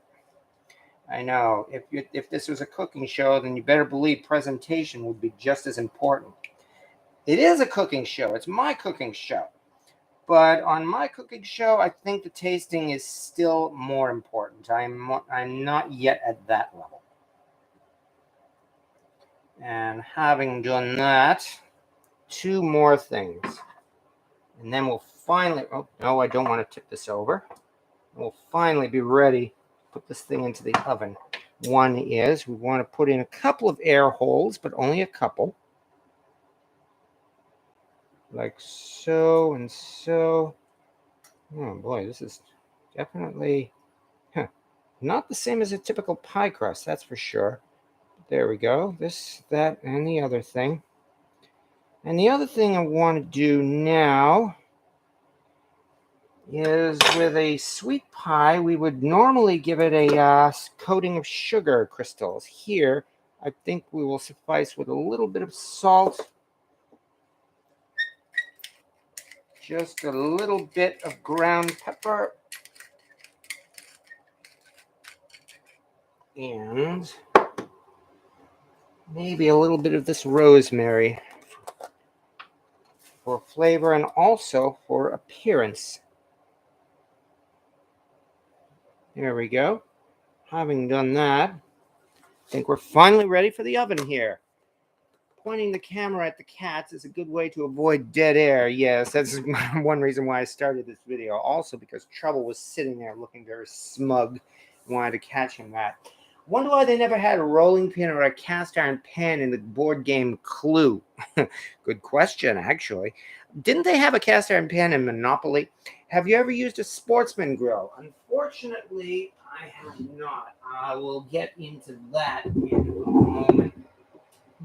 I know, if this was a cooking show, then you better believe presentation would be just as important. It is a cooking show. It's my cooking show. But on my cooking show, I think the tasting is still more important. I'm not yet at that level. And having done that, two more things. And then we'll finally, oh, no, I don't want to tip this over. We'll finally be ready to put this thing into the oven. One is we want to put in a couple of air holes, but only a couple. Like so and so. Oh boy, this is definitely not the same as a typical pie crust, that's for sure. There we go. This, that, and the other thing. And the other thing I want to do now is with a sweet pie, we would normally give it a coating of sugar crystals. Here, I think we will suffice with a little bit of salt, just a little bit of ground pepper, and maybe a little bit of this rosemary for flavor and also for appearance. There we go. Having done that, I think we're finally ready for the oven here. Pointing the camera at the cats is a good way to avoid dead air. Yes, that's one reason why I started this video. Also because Trouble was sitting there looking very smug. Wanted to catch him that. Wonder why they never had a rolling pin or a cast iron pan in the board game Clue. Good question, actually. Didn't they have a cast iron pan in Monopoly? Have you ever used a Sportsman grill? Unfortunately, I have not. I will get into that in a moment.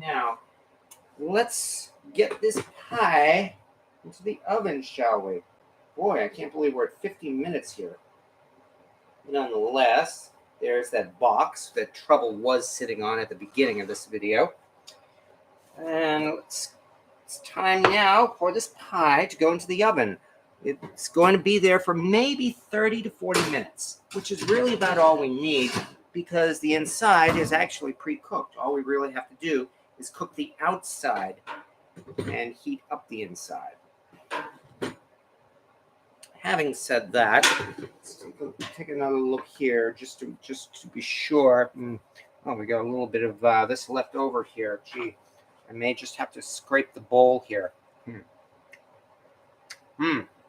Now, let's get this pie into the oven, shall we? Boy, I can't believe we're at 15 minutes here. Nonetheless, there's that box that Trouble was sitting on at the beginning of this video. And it's time now for this pie to go into the oven. It's going to be there for maybe 30 to 40 minutes, which is really about all we need because the inside is actually pre-cooked. All we really have to do is cook the outside and heat up the inside. Having said that, let's take another look here just to be sure. Oh, we got a little bit of this left over here. Gee, I may just have to scrape the bowl here.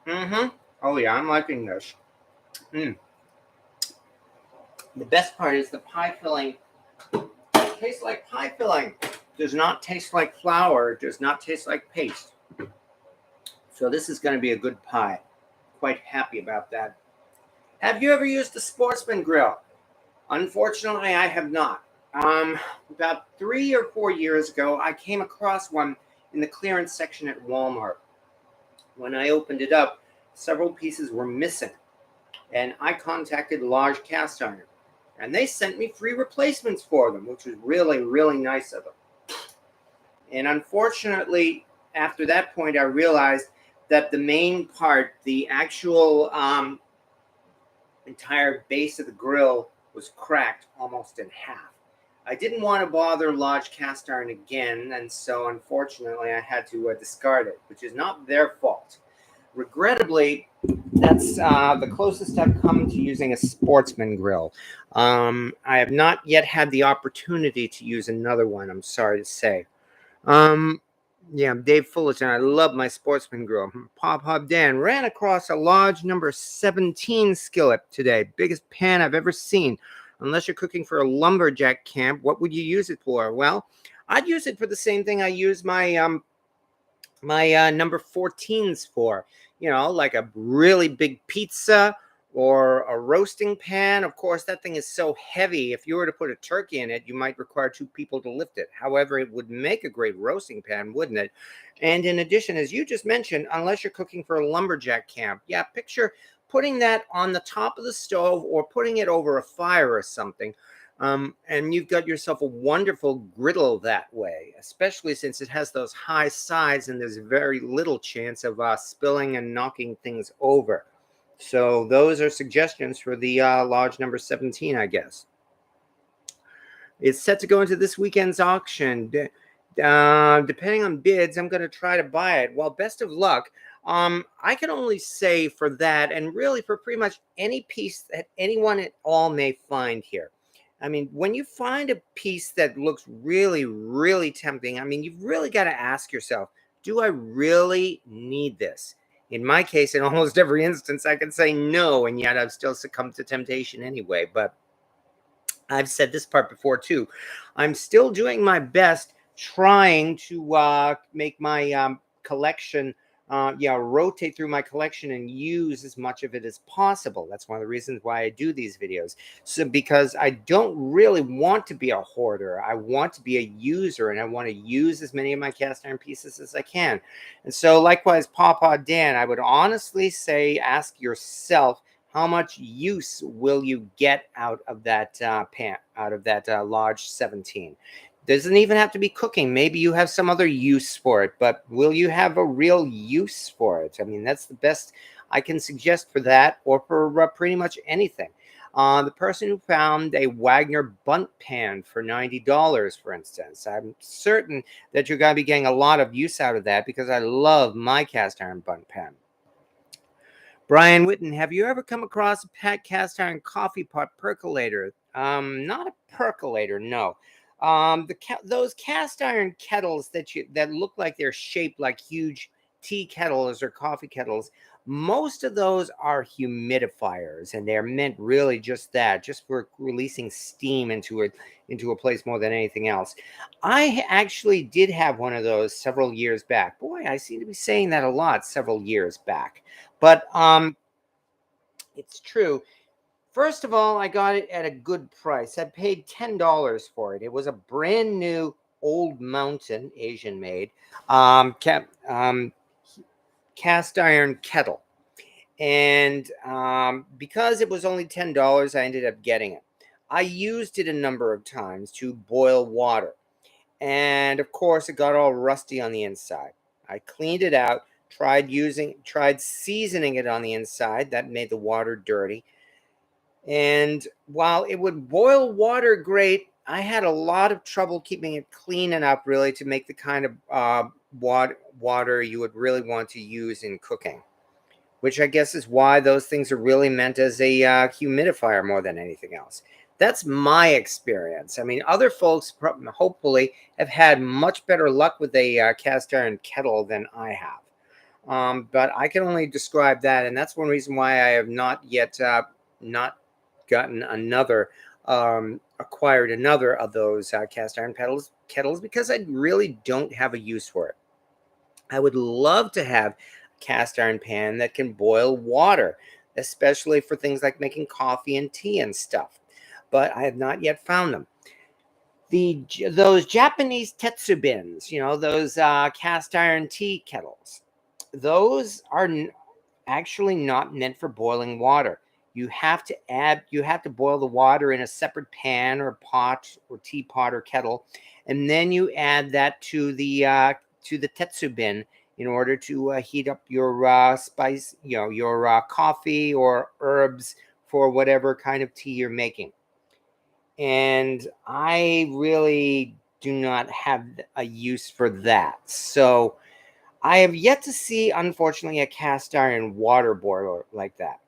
Oh yeah, I'm liking this. The best part is the pie filling tastes like pie filling. Does not taste like flour. Does not taste like paste. So this is going to be a good pie. Quite happy about that. Have you ever used the Sportsman grill? Unfortunately, I have not. About 3 or 4 years ago, I came across one in the clearance section at Walmart. When I opened it up, several pieces were missing, and I contacted Large Cast Iron, and they sent me free replacements for them, which was really, really nice of them. And unfortunately, after that point, I realized that the main part, the actual entire base of the grill was cracked almost in half. I didn't want to bother Large Cast Iron again, and so unfortunately I had to discard it, which is not their fault. Regrettably, that's the closest I've come to using a Sportsman grill. I have not yet had the opportunity to use another one, I'm sorry to say. Yeah, I'm Dave Fullerton. I love my Sportsman grill. Pop Dan ran across a large number 17 skillet today. Biggest pan I've ever seen. Unless you're cooking for a lumberjack camp, what would you use it for? Well, I'd use it for the same thing I use my number 14s for. You know, like a really big pizza or a roasting pan. Of course, that thing is so heavy. If you were to put a turkey in it, you might require 2 people to lift it. However, it would make a great roasting pan, wouldn't it? And in addition, as you just mentioned, unless you're cooking for a lumberjack camp, yeah, picture putting that on the top of the stove or putting it over a fire or something. And you've got yourself a wonderful griddle that way, especially since it has those high sides and there's very little chance of spilling and knocking things over. So those are suggestions for the large number 17, I guess. It's set to go into this weekend's auction. Depending on bids, I'm going to try to buy it. Well, best of luck. I can only say for that, and really for pretty much any piece that anyone at all may find here. I mean, when you find a piece that looks really, really tempting, I mean, you've really got to ask yourself, do I really need this? In my case, in almost every instance, I can say no, and yet I've still succumbed to temptation anyway. But I've said this part before, too. I'm still doing my best trying to make my collection rotate through my collection and use as much of it as possible. That's one of the reasons why I do these videos. So because I don't really want to be a hoarder, I want to be a user, and I want to use as many of my cast iron pieces as I can. And so likewise, Papa Dan, I would honestly say, ask yourself, how much use will you get out of that pan, out of that large 17? Doesn't even have to be cooking. Maybe you have some other use for it, but will you have a real use for it? I mean, that's the best I can suggest for that, or for pretty much anything. The person who found a Wagner bunt pan for $90, for instance, I'm certain that you're going to be getting a lot of use out of that, because I love my cast iron bunt pan. Brian Witten, have you ever come across a cast iron coffee pot percolator? Not a percolator, no. Those cast iron kettles that look like they're shaped like huge tea kettles or coffee kettles, most of those are humidifiers, and they're meant really just that, just for releasing steam into a place more than anything else. I actually did have one of those several years back. Boy, I seem to be saying that a lot, several years back. But it's true. First of all, I got it at a good price. I paid $10 for it. It was a brand new Old Mountain, Asian made, cast iron kettle. And because it was only $10, I ended up getting it. I used it a number of times to boil water. And of course, it got all rusty on the inside. I cleaned it out, tried seasoning it on the inside. That made the water dirty. And while it would boil water great, I had a lot of trouble keeping it clean enough, really, to make the kind of water you would really want to use in cooking, which I guess is why those things are really meant as a humidifier more than anything else. That's my experience. I mean, other folks hopefully have had much better luck with a cast iron kettle than I have. But I can only describe that, and that's one reason why I have not yet not gotten acquired another of those cast iron kettles, because I really don't have a use for it. I would love to have a cast iron pan that can boil water, especially for things like making coffee and tea and stuff, but I have not yet found them. Those Japanese tetsubins, those cast iron tea kettles, those are actually not meant for boiling water. You have to boil the water in a separate pan or pot or teapot or kettle, and then you add that to the tetsubin in order to heat up your spice, your coffee or herbs for whatever kind of tea you're making. And I really do not have a use for that. So I have yet to see, unfortunately, a cast iron water boiler like that,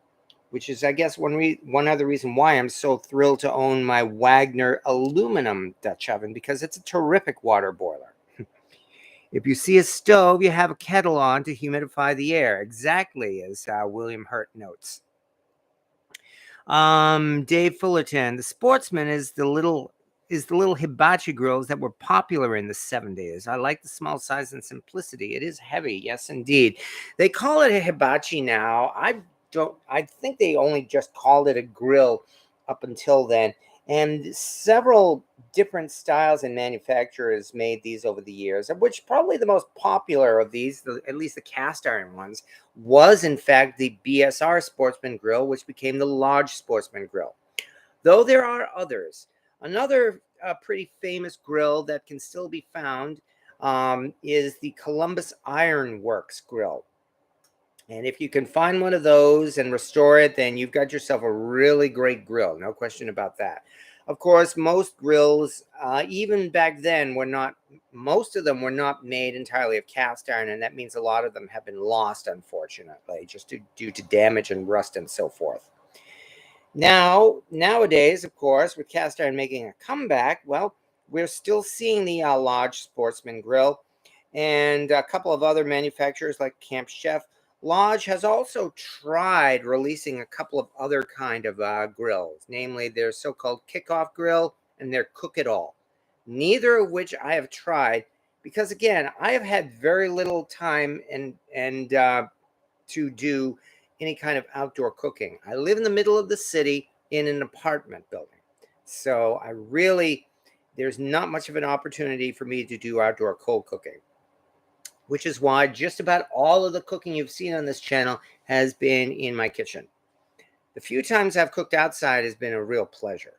which is, I guess, one other reason why I'm so thrilled to own my Wagner aluminum Dutch oven, because it's a terrific water boiler. If you see a stove, you have a kettle on to humidify the air, exactly as William Hurt notes. Dave Fullerton, the Sportsman is the little hibachi grills that were popular in the 70s. I like the small size and simplicity. It is heavy, yes, indeed. They call it a hibachi now. I think they only just called it a grill up until then. And several different styles and manufacturers made these over the years, of which probably the most popular of these, at least the cast iron ones, was in fact the BSR Sportsman grill, which became the large Sportsman grill. Though there are others. Another pretty famous grill that can still be found is the Columbus Ironworks grill. And if you can find one of those and restore it, then you've got yourself a really great grill. No question about that. Of course, most grills, even back then, most of them were not made entirely of cast iron. And that means a lot of them have been lost, unfortunately, just due to damage and rust and so forth. Nowadays, of course, with cast iron making a comeback, well, we're still seeing the large Sportsman grill, and a couple of other manufacturers like Camp Chef. Lodge has also tried releasing a couple of other kind of grills, namely their so-called kickoff grill and their cook it all. Neither of which I have tried, because again, I have had very little time and to do any kind of outdoor cooking. I live in the middle of the city in an apartment building, so there's not much of an opportunity for me to do outdoor cold cooking, which is why just about all of the cooking you've seen on this channel has been in my kitchen. The few times I've cooked outside has been a real pleasure.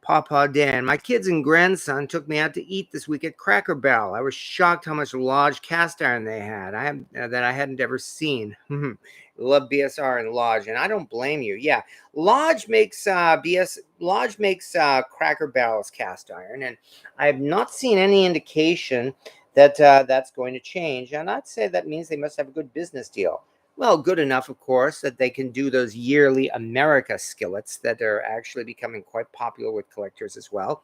Papa Dan, my kids and grandson took me out to eat this week at Cracker Barrel. I was shocked how much Lodge cast iron they had. That I hadn't ever seen. Love BSR and Lodge, and I don't blame you. Yeah, Lodge makes Cracker Barrel's cast iron, and I have not seen any indication that that's going to change. And I'd say that means they must have a good business deal. Well, good enough, of course, that they can do those yearly America skillets that are actually becoming quite popular with collectors as well.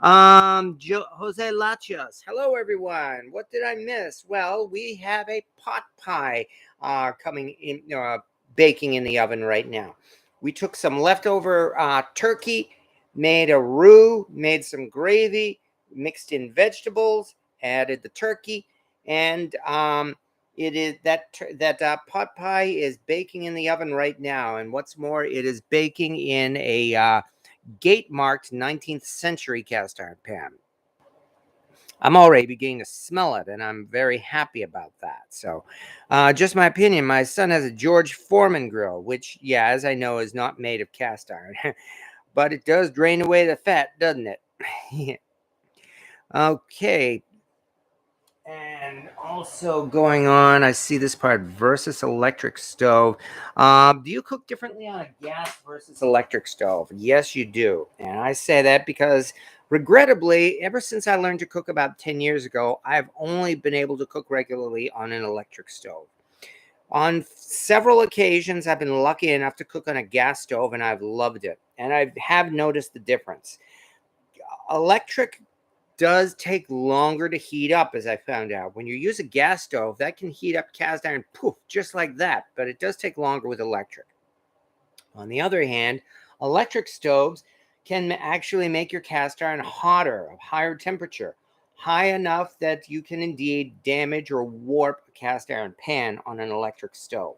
Jose Lachas, hello everyone. What did I miss? Well, we have a pot pie coming in, baking in the oven right now. We took some leftover turkey, made a roux, made some gravy, mixed in vegetables, added the turkey, and it is that pot pie is baking in the oven right now, and what's more, it is baking in a gate-marked 19th century cast iron pan. I'm already beginning to smell it, and I'm very happy about that. So, just my opinion. My son has a George Foreman grill, which, yeah, as I know, is not made of cast iron, but it does drain away the fat, doesn't it? Okay. And also going on, I see this part versus electric stove. Do you cook differently on a gas versus electric stove? Yes, you do. And I say that because regrettably, ever since I learned to cook about 10 years ago, I've only been able to cook regularly on an electric stove. On several occasions, I've been lucky enough to cook on a gas stove, and I've loved it. And I have noticed the difference. Electric does take longer to heat up, as I found out. When you use a gas stove, that can heat up cast iron, poof, just like that, but it does take longer with electric. On the other hand, electric stoves can actually make your cast iron hotter, of higher temperature, high enough that you can indeed damage or warp a cast iron pan on an electric stove.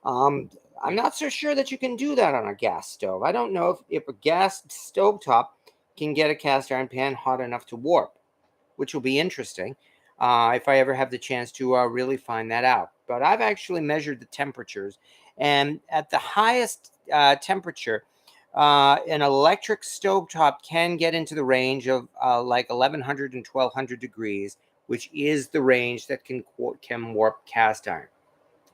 I'm not so sure that you can do that on a gas stove. I don't know if a gas stovetop can get a cast iron pan hot enough to warp, which will be interesting if I ever have the chance to really find that out. But I've actually measured the temperatures, and at the highest temperature, an electric stovetop can get into the range of like 1100 and 1200 degrees, which is the range that can warp cast iron.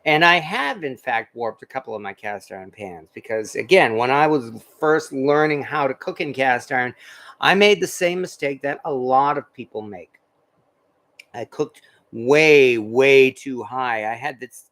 And I have, in fact, warped a couple of my cast iron pans because, again, when I was first learning how to cook in cast iron, I made the same mistake that a lot of people make. I cooked way, way too high. I had this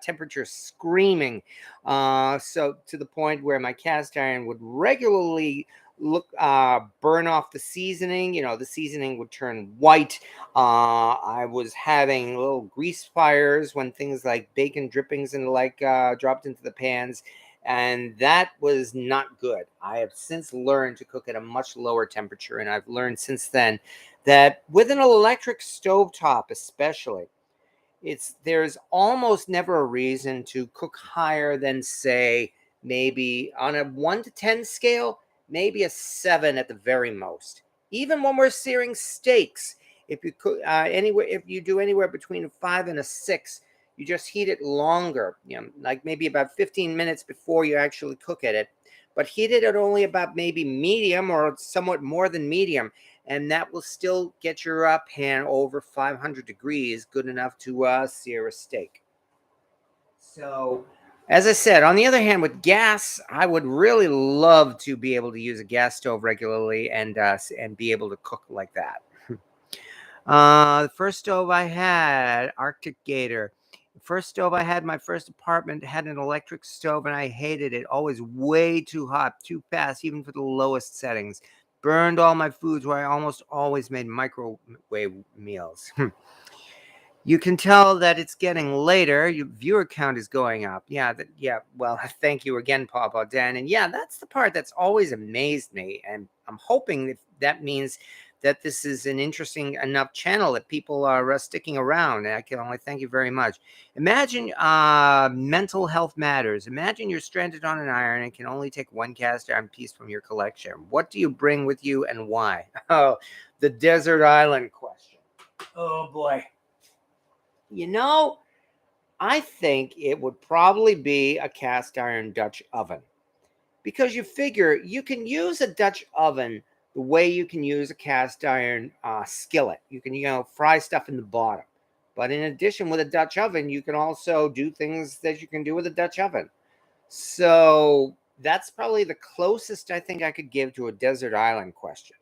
temperature screaming, so to the point where my cast iron would regularly burn off the seasoning. The seasoning would turn white. I was having little grease fires when things like bacon drippings and like dropped into the pans, and that was not good. I have since learned to cook at a much lower temperature, and I've learned since then that with an electric stovetop especially, there's almost never a reason to cook higher than, say, maybe on a 1 to 10 scale, maybe a 7 at the very most. Even when we're searing steaks, if you cook if you do anywhere between a 5 and a 6, you just heat it longer, like maybe about 15 minutes before you actually cook it. But heat it at only about maybe medium or somewhat more than medium, and that will still get your pan over 500 degrees, good enough to sear a steak. So, as I said, on the other hand, with gas, I would really love to be able to use a gas stove regularly and be able to cook like that. The first stove I had, Arctic Gator. The first stove I had in my first apartment had an electric stove, and I hated it. Always way too hot, too fast, even for the lowest settings. Burned all my foods where I almost always made microwave meals. You can tell that it's getting later. Your viewer count is going up. Yeah, well, thank you again, Papa Dan. And yeah, that's the part that's always amazed me. And I'm hoping that means that this is an interesting enough channel that people are sticking around. And I can only thank you very much. Imagine mental health matters. Imagine you're stranded on an iron and can only take one cast iron piece from your collection. What do you bring with you and why? Oh, the desert island question. Oh boy. I think it would probably be a cast iron Dutch oven, because you figure you can use a Dutch oven the way you can use a cast iron skillet. You can, fry stuff in the bottom. But in addition, with a Dutch oven, you can also do things that you can do with a Dutch oven. So that's probably the closest I think I could give to a desert island question.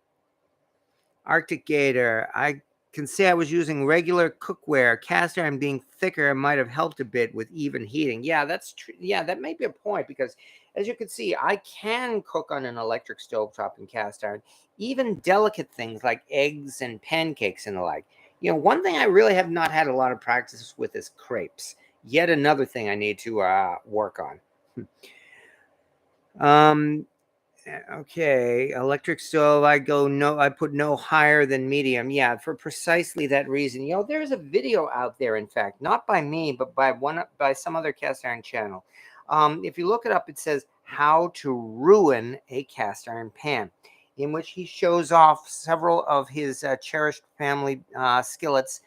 Arctic Gator, I can say I was using regular cookware. Cast iron being thicker might have helped a bit with even heating. Yeah, that's true. Yeah, that may be a point, because as you can see, I can cook on an electric stovetop in cast iron, even delicate things like eggs and pancakes and the like. One thing I really have not had a lot of practice with is crepes. Yet another thing I need to work on. Okay, electric stove, I put no higher than medium. Yeah, for precisely that reason. There's a video out there, in fact, not by me, but by some other cast iron channel. If you look it up, it says how to ruin a cast iron pan, in which he shows off several of his cherished family skillets,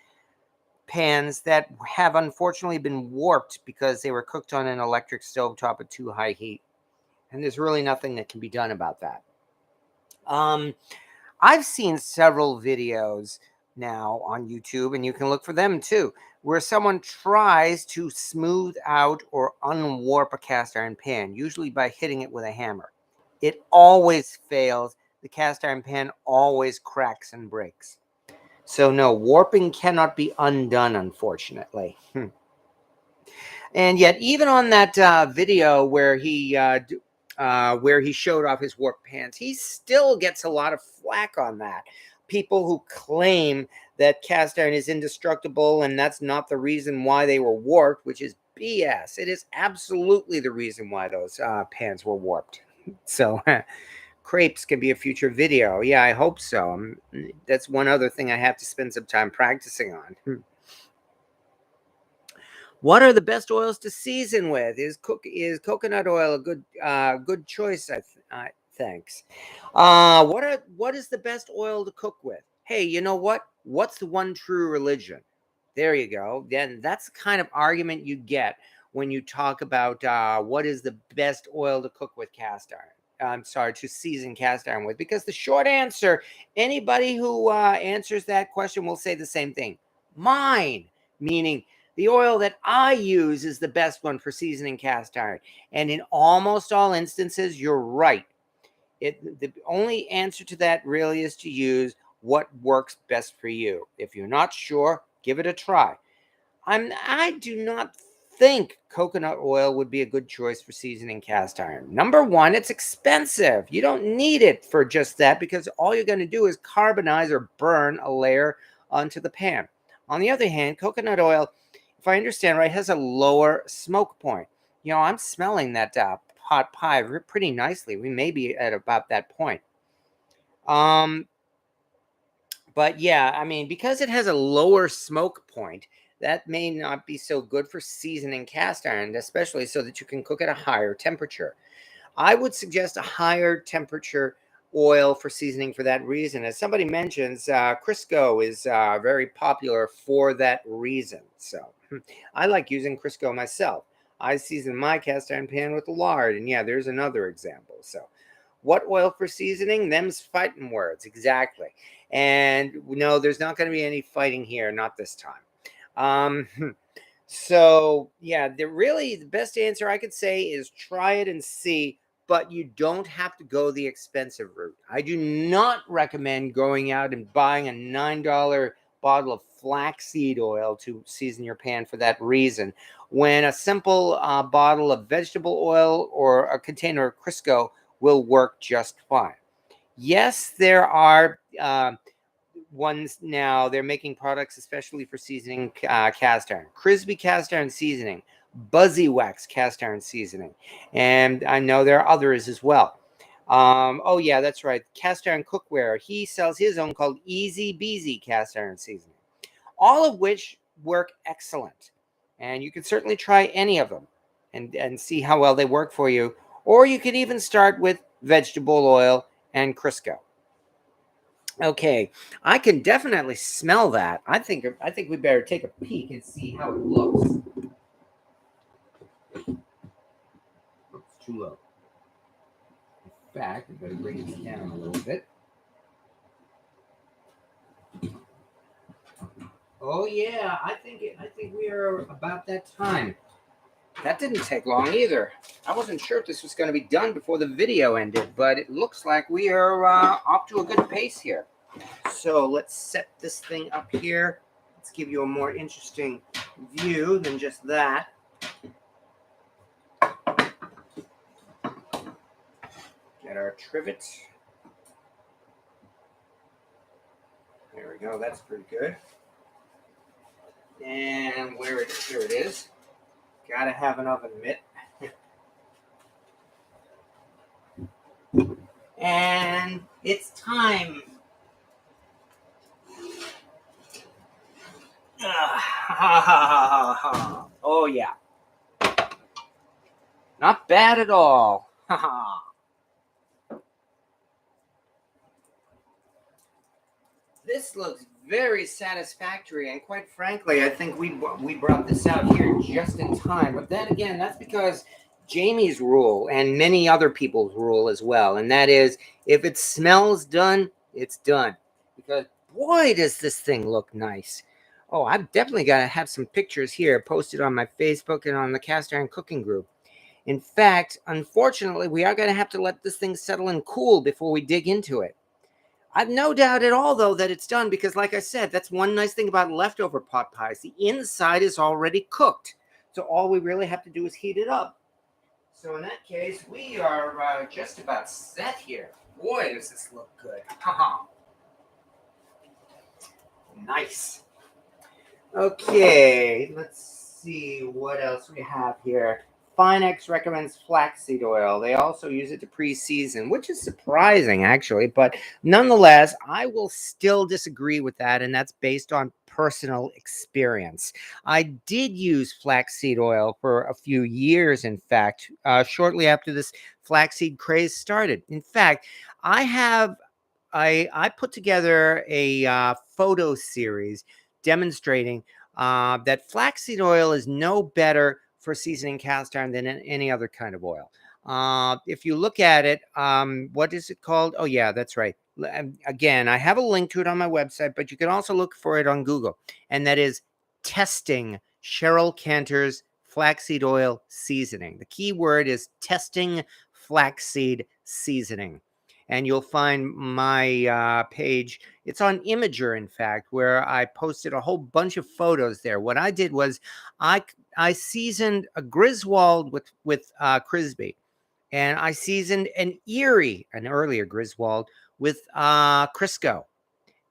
pans that have unfortunately been warped because they were cooked on an electric stovetop at too high heat. And there's really nothing that can be done about that. I've seen several videos now on YouTube, and you can look for them too, where someone tries to smooth out or unwarp a cast iron pan, usually by hitting it with a hammer. It always fails. The cast iron pan always cracks and breaks. So no, warping cannot be undone, unfortunately. And yet, even on that video where he showed off his warped pans, he still gets a lot of flack on that. People who claim that cast iron is indestructible and that's not the reason why they were warped, which is BS. It is absolutely the reason why those pans were warped. So crepes can be a future video. Yeah, I hope so. That's one other thing I have to spend some time practicing on. What are the best oils to season with? Is coconut oil a good choice? Thanks. What is the best oil to cook with? Hey, you know what? What's the one true religion? There you go. Then that's the kind of argument you get when you talk about what is the best oil to cook with cast iron. I'm sorry, to season cast iron with, because the short answer, anybody who answers that question will say the same thing. Mine, meaning the oil that I use is the best one for seasoning cast iron. And in almost all instances, you're right. The only answer to that really is to use what works best for you. If you're not sure, give it a try. I do not think coconut oil would be a good choice for seasoning cast iron. Number one, it's expensive. You don't need it for just that, because all you're going to do is carbonize or burn a layer onto the pan. On the other hand, coconut oil, if I understand right, has a lower smoke point. I'm smelling that pot pie pretty nicely. We may be at about that point. But yeah, I mean, because it has a lower smoke point, that may not be so good for seasoning cast iron, especially so that you can cook at a higher temperature. I would suggest a higher temperature oil for seasoning for that reason. As somebody mentions, Crisco is very popular for that reason. So I like using Crisco myself. I season my cast iron pan with lard, and yeah, there's another example. So what oil for seasoning? Them's fighting words, exactly. And no, there's not going to be any fighting here, not this time. So yeah, the best answer I could say is try it and see, but you don't have to go the expensive route. I do not recommend going out and buying a $9 bottle of flaxseed oil to season your pan for that reason, when a simple bottle of vegetable oil or a container of Crisco will work just fine. Yes, there are ones now, they're making products especially for seasoning cast iron. Crispy cast iron seasoning, Buzzy Wax cast iron seasoning, and I know there are others as well. Oh yeah, that's right. Cast iron cookware. He sells his own called Easy Beezy cast iron seasoning. All of which work excellent. And you can certainly try any of them and see how well they work for you. Or you could even start with vegetable oil and Crisco. Okay, I can definitely smell that. I think we better take a peek and see how it looks. It's too low. In fact, we better bring this down a little bit. Oh yeah, I think we are about that time. That didn't take long either. I wasn't sure if this was going to be done before the video ended, but it looks like we are off to a good pace here. So let's set this thing up here. Let's give you a more interesting view than just that. Get our trivet. There we go. That's pretty good. And here it is. Gotta have an oven mitt. And it's time. Oh yeah. Not bad at all. This looks very satisfactory, and quite frankly, I think we brought this out here just in time. But then again, that's because Jamie's rule and many other people's rule as well, and that is if it smells done, it's done. Because boy, does this thing look nice. Oh, I've definitely got to have some pictures here posted on my Facebook and on the Cast Iron Cooking group. In fact, unfortunately, we are going to have to let this thing settle and cool before we dig into it. I've no doubt at all, though, that it's done because, like I said, that's one nice thing about leftover pot pies. The inside is already cooked. So all we really have to do is heat it up. So in that case, we are just about set here. Boy, does this look good. Nice. Okay, let's see what else we have here. Finex recommends flaxseed oil. They also use it to pre-season, which is surprising, actually. But nonetheless, I will still disagree with that, and that's based on personal experience. I did use flaxseed oil for a few years, in fact, shortly after this flaxseed craze started. In fact, I put together a photo series demonstrating that flaxseed oil is no better for seasoning cast iron than any other kind of oil. If you look at it, what is it called? Oh, yeah, that's right. Again, I have a link to it on my website, but you can also look for it on Google. And that is testing Cheryl Cantor's flaxseed oil seasoning. The key word is testing flaxseed seasoning. And you'll find my page. It's on Imager, in fact, where I posted a whole bunch of photos there. What I did was I seasoned a Griswold with Crisby, and I seasoned an earlier Griswold with Crisco,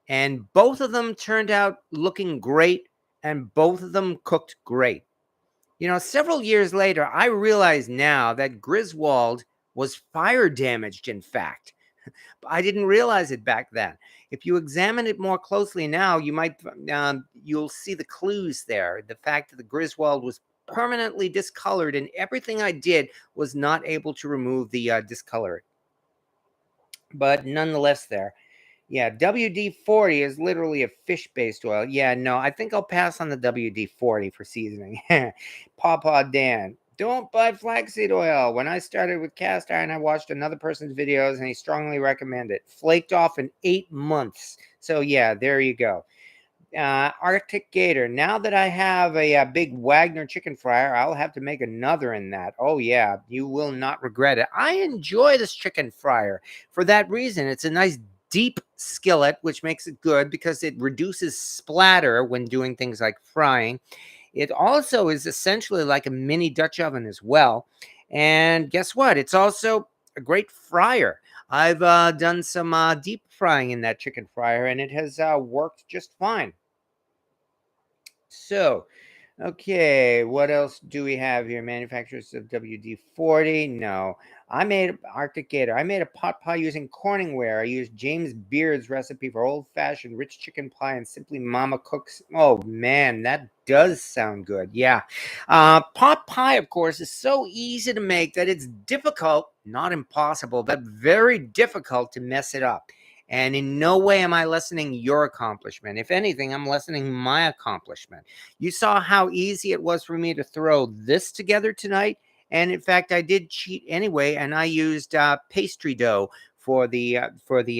and both of them turned out looking great, and both of them cooked great. You know, several years later, I realize now that Griswold was fire damaged, in fact. I didn't realize it back then. If you examine it more closely now, you'll see the clues there. The fact that the Griswold was permanently discolored, and everything I did was not able to remove the discolor. But nonetheless, there. Yeah, WD-40 is literally a fish-based oil. Yeah, no, I think I'll pass on the WD-40 for seasoning. Pawpaw Dan. Don't buy flaxseed oil. When I started with cast iron, I watched another person's videos, and he strongly recommended it. Flaked off in 8 months. So, yeah, there you go. Arctic Gator. Now that I have a big Wagner chicken fryer, I'll have to make another in that. Oh, yeah, you will not regret it. I enjoy this chicken fryer for that reason. It's a nice deep skillet, which makes it good because it reduces splatter when doing things like frying. It also is essentially like a mini Dutch oven as well. And guess what? It's also a great fryer. I've done some deep frying in that chicken fryer, and it has worked just fine. So Okay, what else do we have here? Manufacturers of WD-40? No. I made Arctic Gator. I made a pot pie using Corningware. I used James Beard's recipe for old-fashioned rich chicken pie and Simply Mama Cooks. Oh man, that does sound good. Yeah. Pot pie, of course, is so easy to make that it's difficult, not impossible, but very difficult to mess it up. And in no way am I lessening your accomplishment. If anything, I'm lessening my accomplishment. You saw how easy it was for me to throw this together tonight. And in fact, I did cheat anyway, and I used pastry dough for the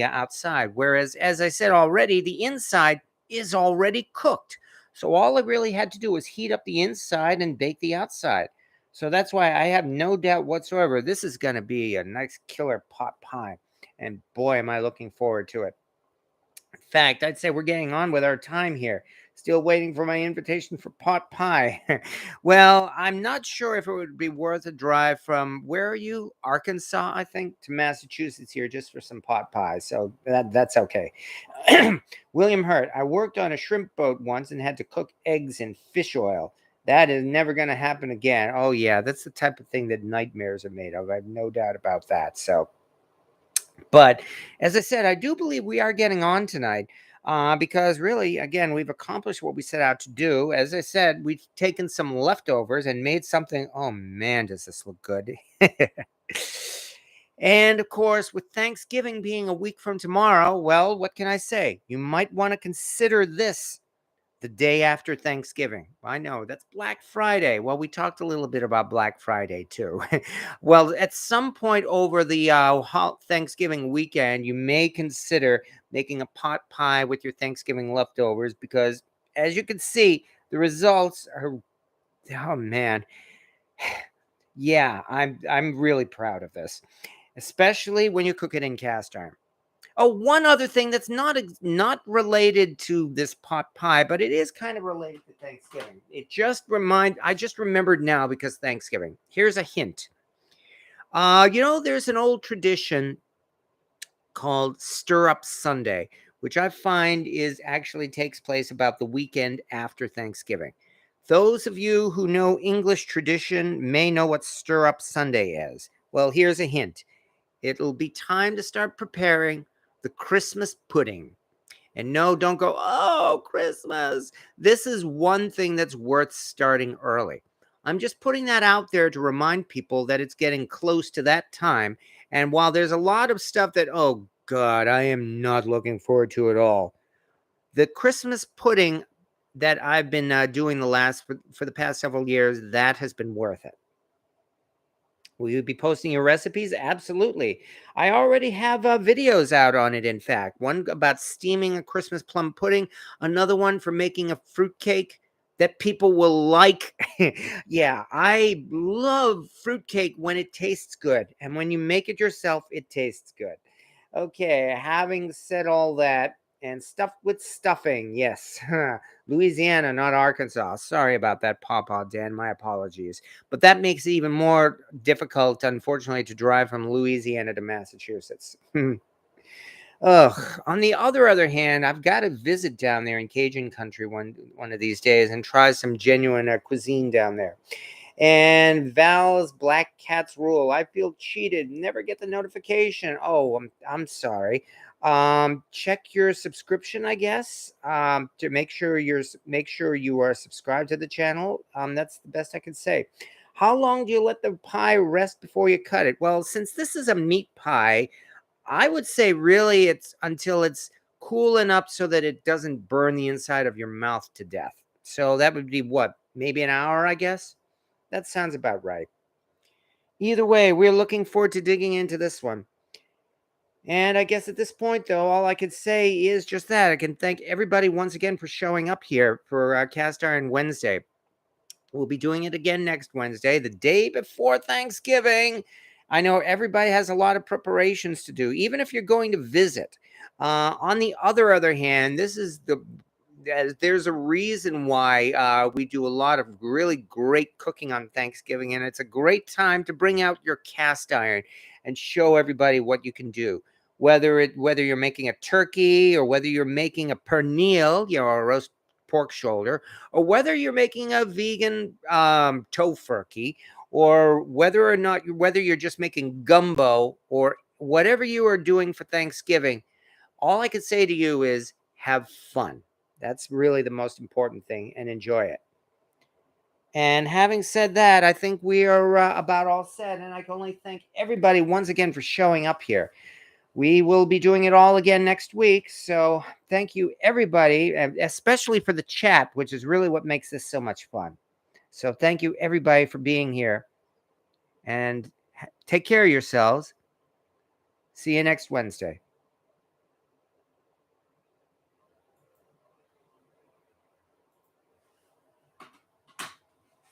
outside. Whereas, as I said already, the inside is already cooked. So all I really had to do was heat up the inside and bake the outside. So that's why I have no doubt whatsoever this is going to be a nice killer pot pie. And boy, am I looking forward to it. In fact, I'd say we're getting on with our time here. Still waiting for my invitation for pot pie. Well, I'm not sure if it would be worth a drive from, where are you? Arkansas, I think, to Massachusetts here just for some pot pie. So that's okay. William Hurt, I worked on a shrimp boat once and had to cook eggs in fish oil. That is never going to happen again. Oh, yeah, that's the type of thing that nightmares are made of. I have no doubt about that. So, but as I said, I do believe we are getting on tonight because really, again, we've accomplished what we set out to do. As I said, we've taken some leftovers and made something. Oh man, does this look good? And of course, with Thanksgiving being a week from tomorrow, well, what can I say? You might want to consider this the day after Thanksgiving. I know that's Black Friday. Well, we talked a little bit about Black Friday too. Well, at some point over the Thanksgiving weekend, you may consider making a pot pie with your Thanksgiving leftovers because, as you can see, the results are, oh man, yeah, I'm really proud of this, especially when you cook it in cast iron. Oh, one other thing that's not related to this pot pie, but it is kind of related to Thanksgiving. I just remembered now because Thanksgiving. Here's a hint. There's an old tradition called Stir Up Sunday, which I find is actually takes place about the weekend after Thanksgiving. Those of you who know English tradition may know what Stir Up Sunday is. Well, here's a hint. It'll be time to start preparing the Christmas pudding. And no, don't go, oh, Christmas. This is one thing that's worth starting early. I'm just putting that out there to remind people that it's getting close to that time. And while there's a lot of stuff that, oh, God, I am not looking forward to at all, the Christmas pudding that I've been doing for the past several years, that has been worth it. Will you be posting your recipes? Absolutely. I already have videos out on it, in fact. One about steaming a Christmas plum pudding, another one for making a fruitcake that people will like. Yeah, I love fruitcake when it tastes good. And when you make it yourself, it tastes good. Okay, having said all that, and stuffed with stuffing, yes. Louisiana, not Arkansas. Sorry about that, Pawpaw Dan. My apologies. But that makes it even more difficult, unfortunately, to drive from Louisiana to Massachusetts. Ugh. On the other hand, I've got to visit down there in Cajun country one of these days and try some genuine cuisine down there. And Val's Black Cat's Rule. I feel cheated. Never get the notification. Oh, I'm sorry. Check your subscription, I guess. To make sure you are subscribed to the channel. That's the best I can say. How long do you let the pie rest before you cut it? Well, since this is a meat pie, I would say really it's until it's cool enough so that it doesn't burn the inside of your mouth to death. So that would be what? Maybe an hour, I guess. That sounds about right. Either way, we're looking forward to digging into this one. And I guess at this point, though, all I can say is just that. I can thank everybody once again for showing up here for Cast Iron Wednesday. We'll be doing it again next Wednesday, the day before Thanksgiving. I know everybody has a lot of preparations to do, even if you're going to visit. On the other hand, there's a reason why we do a lot of really great cooking on Thanksgiving, and it's a great time to bring out your cast iron and show everybody what you can do. Whether you're making a turkey or whether you're making a pernil, a roast pork shoulder, or whether you're making a vegan tofurkey, or whether you're just making gumbo, or whatever you are doing for Thanksgiving, all I can say to you is have fun. That's really the most important thing, and enjoy it. And having said that, I think we are about all set, and I can only thank everybody once again for showing up here. We will be doing it all again next week, so thank you everybody, especially for the chat, which is really what makes this so much fun. So thank you everybody for being here, and take care of yourselves. See you next Wednesday.